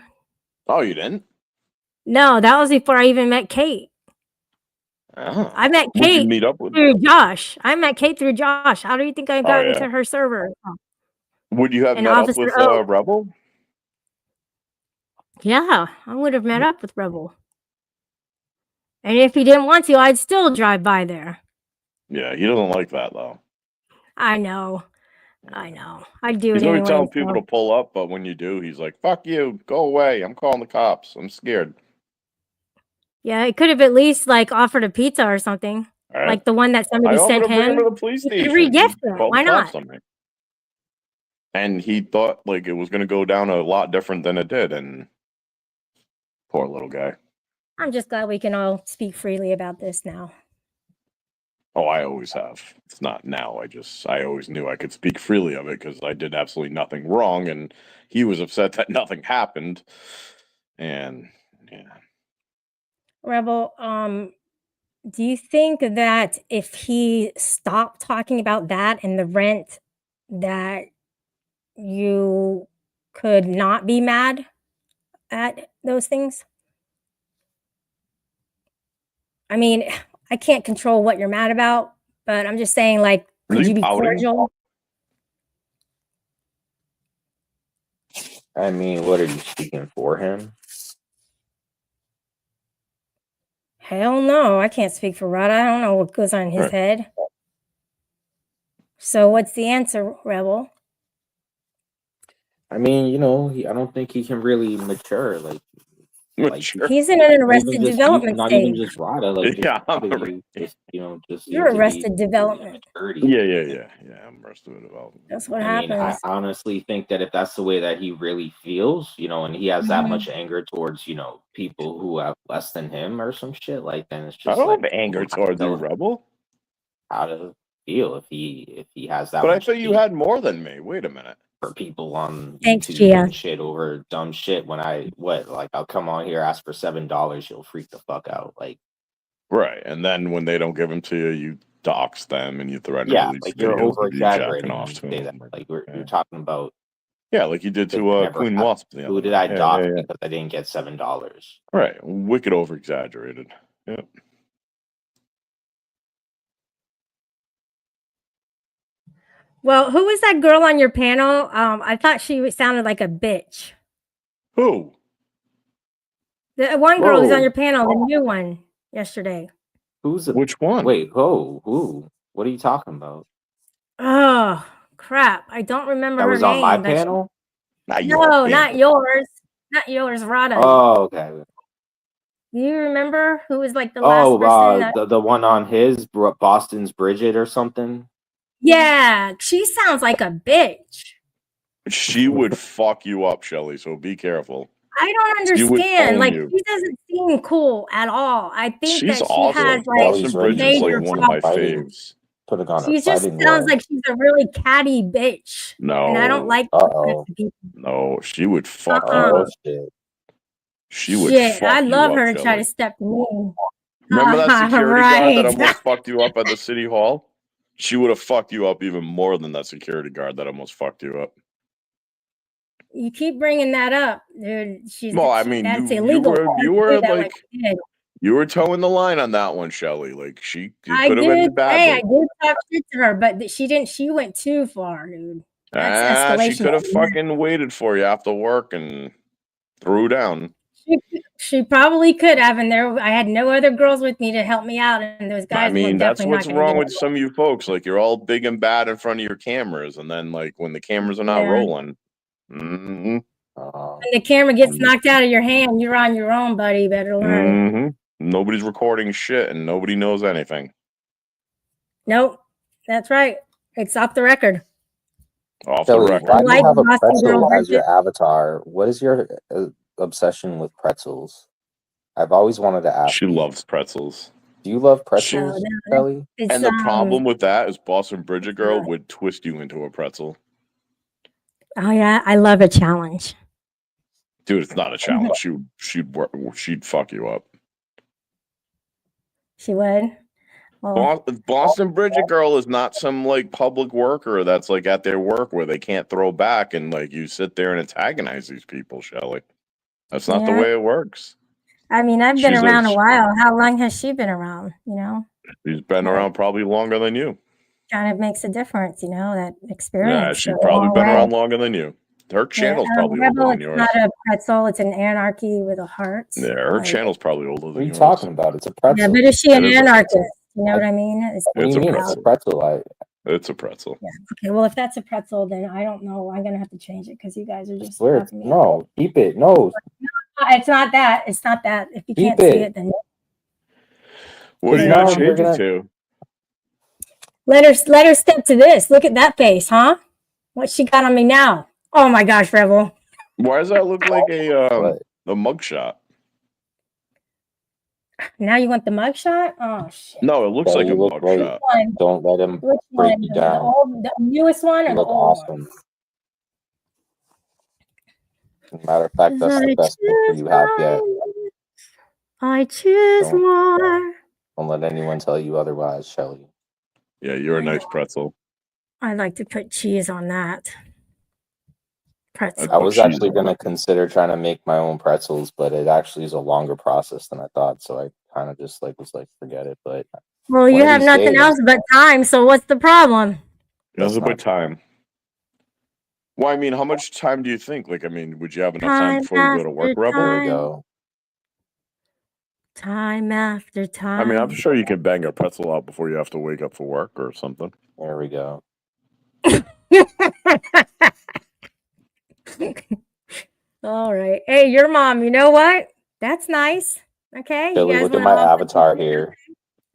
Oh, you didn't? No, that was before I even met Kate. Oh. I met Kate meet up with through Josh. I met Kate through Josh. How do you think I got into her server? Would you have met up with Rebel? Yeah, I would have met up with Rebel. And if he didn't want to, I'd still drive by there. Yeah, he doesn't like that though. I know. I'd do it anyway. He's always telling people to pull up, but when you do, he's like, "Fuck you, go away. I'm calling the cops. I'm scared." Yeah, it could have at least offered a pizza or something. Like the one that somebody sent him. Bring him to the police station. Regift it. Why not? And he thought it was going to go down a lot different than it did. And poor little guy. I'm just glad we can all speak freely about this now. Oh, I always have. It's not now. I always knew I could speak freely of it because I did absolutely nothing wrong. And he was upset that nothing happened. And yeah. Rebel, do you think that if he stopped talking about that and the rent, that you could not be mad at those things? I mean, I can't control what you're mad about, but I'm just saying, could you be cordial? I mean, what are you speaking for him? Hell no, I can't speak for Rada. I don't know what goes on in his head. So what's the answer, Rebel? I mean, I don't think he can really mature. Like, Sure. He's in an arrested just, development not stage. even just Rada, like just Yeah, I'm Rada, you just just You're seem to be arrested development. dirty. Yeah. I'm arrested with development. That's what I mean, I happens. honestly think that if that's the way that he really feels, and he has that much anger towards, people who have less than him or some shit, like then it's I just don't like have anger people have to towards you, tell him Rebel. how to feel if he has that But I much thought you hate had more than me. Wait a minute. for people on Thanks, YouTube Gia. and shit over dumb shit when I'll come on here, ask for $7, you'll freak the fuck out. Like, Right. And then when they don't give them to you, you dox them and you threaten yeah, to release like you're videos over of you jacking exaggerating when off you to say that. them. Like you're talking about Yeah, like you did it to never Queen happened. Wasp. The Who other did night. I Yeah, dox yeah. because I didn't get $7? Right. Wicked over exaggerated. Yep. Well, who was that girl on your panel? I thought she sounded like a bitch. Who? The one girl who's on Whoa. your panel, the new one yesterday. Which one? Wait, who? What are you talking about? Oh crap! I don't remember That her was name. on my but she- panel? Not No, your not panel. yours. Not yours, Rada. Oh, okay. Do you remember who was like the last person? That... the one on his Boston's Bridget or something. Yeah, she sounds like a bitch. She would fuck you up, Shelly, so be careful. I don't She would understand. own Like, you. she doesn't seem cool at all. I think She's that she awesome. has like Boston Bridget's major like one of my problems. faves. Put it on She her just fighting sounds way. like she's a really catty bitch. And I don't No. like Uh-oh. people. No, she would fuck you Oh, up. shit. She would Shit, fuck I'd you love up, her to try Shelly. to step to me. Remember that security guard that Right. almost fucked you up at the city hall? She would have fucked you up even more than that security guard that almost fucked you up. You keep bringing that up, dude. Well, I mean, that's you illegal. were That like, you were towing the line on that one, Shelly. Like it could have ended badly. I did talk shit to her, but she didn't. She went too far, dude. That's escalation. She could have fucking waited for you after work and threw down. She probably could have, and I had no other girls with me to help me out, and those guys. I mean, were that's definitely what's not gonna wrong do with it. some of you folks. Like you're all big and bad in front of your cameras, and then like when the cameras are not rolling, when the camera gets knocked out of your hand, you're on your own, buddy. Better learn. Nobody's recording shit, and nobody knows anything. Nope, that's right. It's off the record. Off Shelly, the record. why do you have a Boston pretzel Girl as your Bridget. avatar? What is your obsession with pretzels? I've always wanted to ask. She loves pretzels. Do you love pretzels, Shelly? And the problem with that is Boston Bridget girl would twist you into a pretzel. Oh yeah, I love a challenge. Dude, it's not a challenge. She'd fuck you up. She would. Well, Boston Bridget girl is not some like public worker that's like at their work where they can't throw back and like you sit there and antagonize these people, Shelly. That's not the way it works. I mean, I've been around a while. How long has she been around? She's been around probably longer than you. Kind of makes a difference, that experience. Yeah, she's probably been around longer than you. Her channel's probably older than yours. It's not a pretzel, it's an anarchy with a heart. Yeah, her channel's probably older than yours. What are you talking about? It's a pretzel. Yeah, but is she an anarchist? You know what I mean? It's a pretzel. It's a pretzel. It's a pretzel. Yeah. Okay, well, if that's a pretzel, then I don't know. I'm going to have to change it because you guys are just... No, keep it. No. It's not that. It's not that. If you can't see it, then... What are you going to change it to? Let her step to this. Look at that face, huh? What she got on me now? Oh my gosh, Rebel. Why does that look like a mugshot? Now you want the mugshot? Oh shit. No, it looks like a mugshot. Don't let him break you down. The newest one or the old one? Matter of fact, that's the best picture you have yet. I choose more. Don't let anyone tell you otherwise, Shelly. Yeah, you're a nice pretzel. I'd like to put cheese on that. Pretzel. I was actually going to consider trying to make my own pretzels, but it actually is a longer process than I thought. So I kind of just was like, forget it. But well, you have nothing else but time. So what's the problem? Nothing but time. Well, I mean, how much time do you think? Like, I mean, would you have enough time before you go to work, Rebel? There we go. Time after time. I mean, I'm sure you can bang a pretzel out before you have to wake up for work or something. There we go. All right. Hey, your mom, you know what? That's nice. Okay, you Billy, guys look at want my to offer avatar some- here.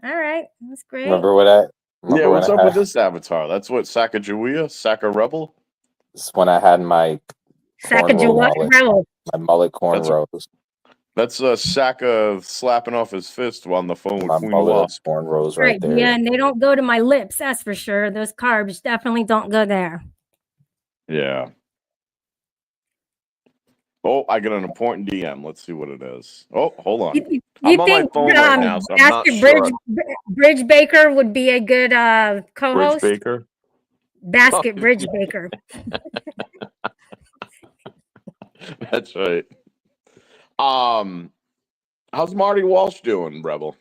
All right, that's great. Remember what I? Yeah, Remember what's when up I with had, this avatar? That's what Sacagawea? Saca Rebel? this is when I had my cornrow mullet, Rebel. my mullet cornrows, That's Saka slapping off his fist on the phone with my Queen mullet of Wasp. cornrows right Right, there. yeah, and they don't go to my lips, that's for sure. Those carbs definitely don't go there. Yeah. Oh, I got an important DM. Let's see what it is. Oh, hold on. You I'm on my think phone right now, so I'm not Basket sure. Bridge Baker would be a good Bridge co-host? Baker. Basket Bridge Baker. That's right. How's Marty Walsh doing, Rebel?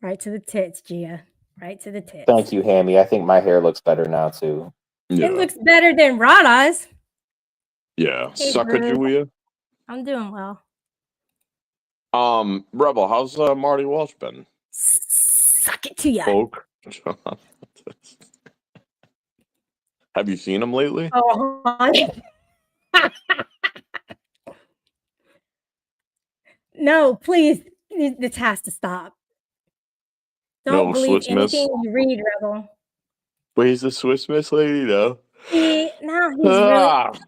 Right to the tits, Gia. Right to the tits. Thank you, Hammy. I think my hair looks better now too. It looks better than Rada's. Yeah. Hey, Sacagawea. I'm doing well. Rebel, how's Marty Walsh been? Suck it to ya. Folk. Have you seen him lately? Oh, no, please. This has to stop. Don't No believe Swiss Miss? anything you read, Rebel. But he's the Swiss Miss lady, though. No, he's really.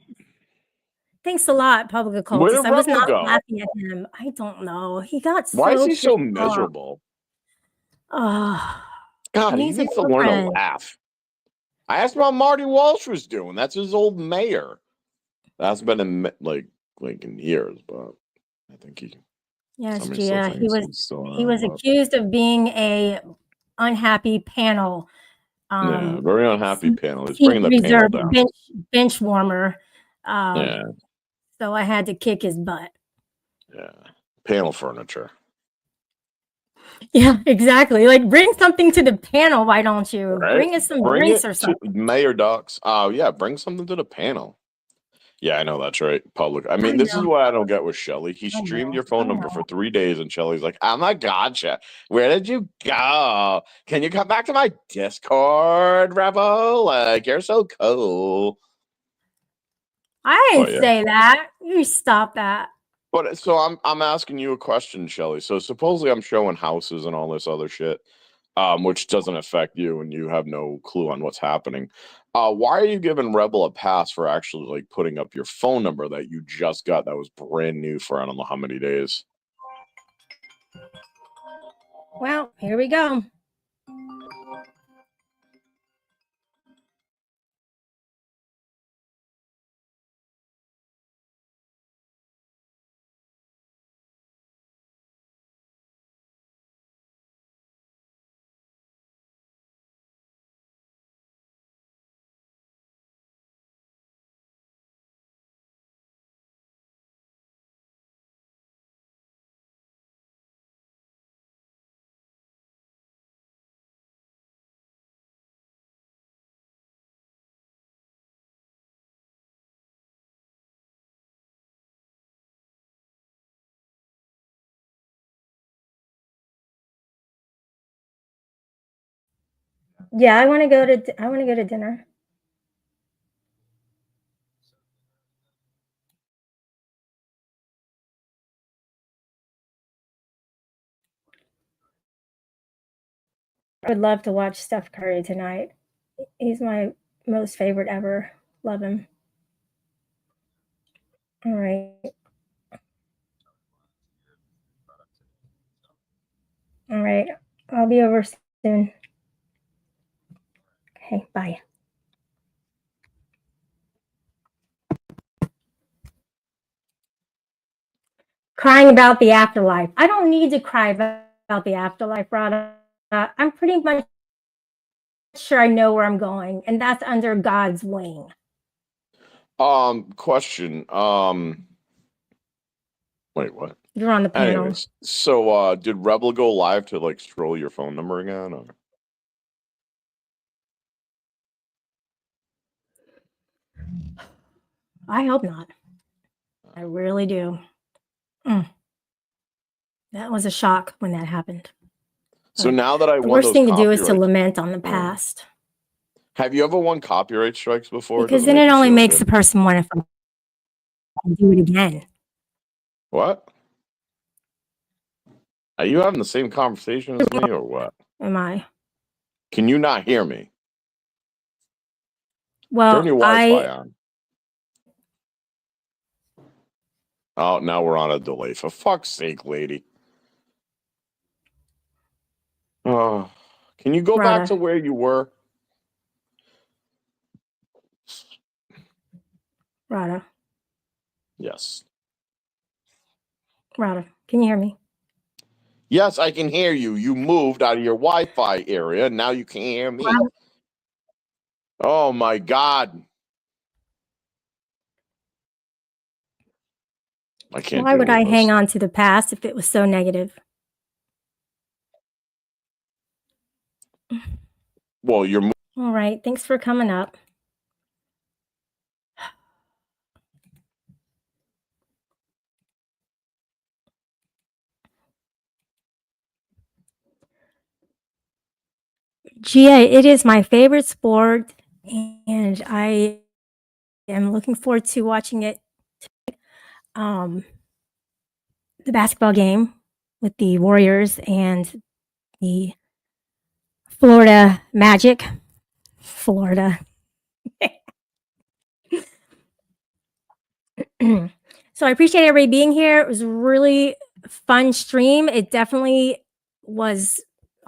Thanks a lot, Public Where Occultist. did I was Rebel not go? laughing at him. I don't know. He got so. Why is he so pissed off. miserable? Oh, God, he needs a needs to learn to girlfriend. laugh. I asked him how Marty Walsh was doing. That's his old mayor. That's been in like in years, but I think he. Yes, somebody still Gia. thinks he's still He was around, but- accused of being a unhappy panel. yeah, very unhappy panel. He's seat bringing the panel reserve down. bench warmer. Yeah, So I had to kick his butt. yeah. Panel furniture. Yeah, exactly. Like, bring something to the panel. Why don't you Right? bring us some Bring drinks it or to something? Mayor Ducks. Oh, yeah, bring something to the panel. Yeah, I know that's right. Public. I mean, I this is know. what I don't get with Shelly. He I streamed know, your phone I number know. for 3 days, and Shelly's like, "Oh my God, where did you go? Can you come back to my Discord, Rebel? Like, you're so cool." I didn't Oh, yeah. say that. You stop that. But so I'm asking you a question, Shelly. So supposedly I'm showing houses and all this other shit, which doesn't affect you, and you have no clue on what's happening. Why are you giving Rebel a pass for actually like putting up your phone number that you just got that was brand new for I don't know how many days? Well, here we go. Yeah, I want to go to dinner. I would love to watch Steph Curry tonight. He's my most favorite ever. Love him. All right. All right. I'll be over soon. Okay, bye. Crying about the afterlife. I don't need to cry about the afterlife, Rada. I'm pretty much sure I know where I'm going, and that's under God's wing. Question. Wait, what? You're on the panel. Anyways, so did Rebel go live to like scroll your phone number again? Or? I hope not. I really do. That was a shock when that happened. So now that I The won worst those thing to do is to copyright- lament on the past, Have you ever won copyright strikes before? because Does then make it you only feel makes good? the person want to do it again. What? Are you having the same conversation as me or what? Am I? Can you not hear me? Well, Turn your Wi-Fi on. Oh, now we're on a delay. For fuck's sake, lady. Oh, can you go back to where you were? Rada. Yes. Rada, can you hear me? Yes, I can hear you. You moved out of your Wi-Fi area. Now you can't hear me. Oh my God. I can't. Why would I hang on to the past if it was so negative? Well, you're. All right. Thanks for coming up. Gia, it is my favorite sport, and I am looking forward to watching it. The basketball game with the Warriors and the Florida Magic. Florida. So I appreciate everybody being here. It was a really fun stream. It definitely was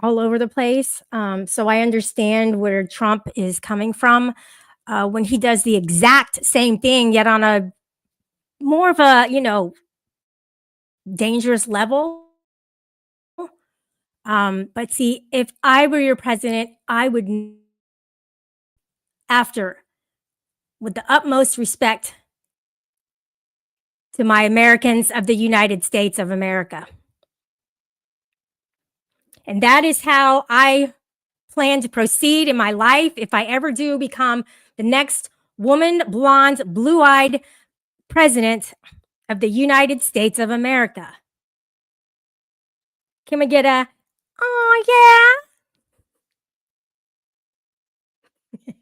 all over the place. So I understand where Trump is coming from when he does the exact same thing, yet on a more of a, dangerous level. But see, if I were your president, I would, with the utmost respect to my Americans of the United States of America. And that is how I plan to proceed in my life if I ever do become the next woman, blonde, blue-eyed president of the United States of America. Can we get a, oh yeah?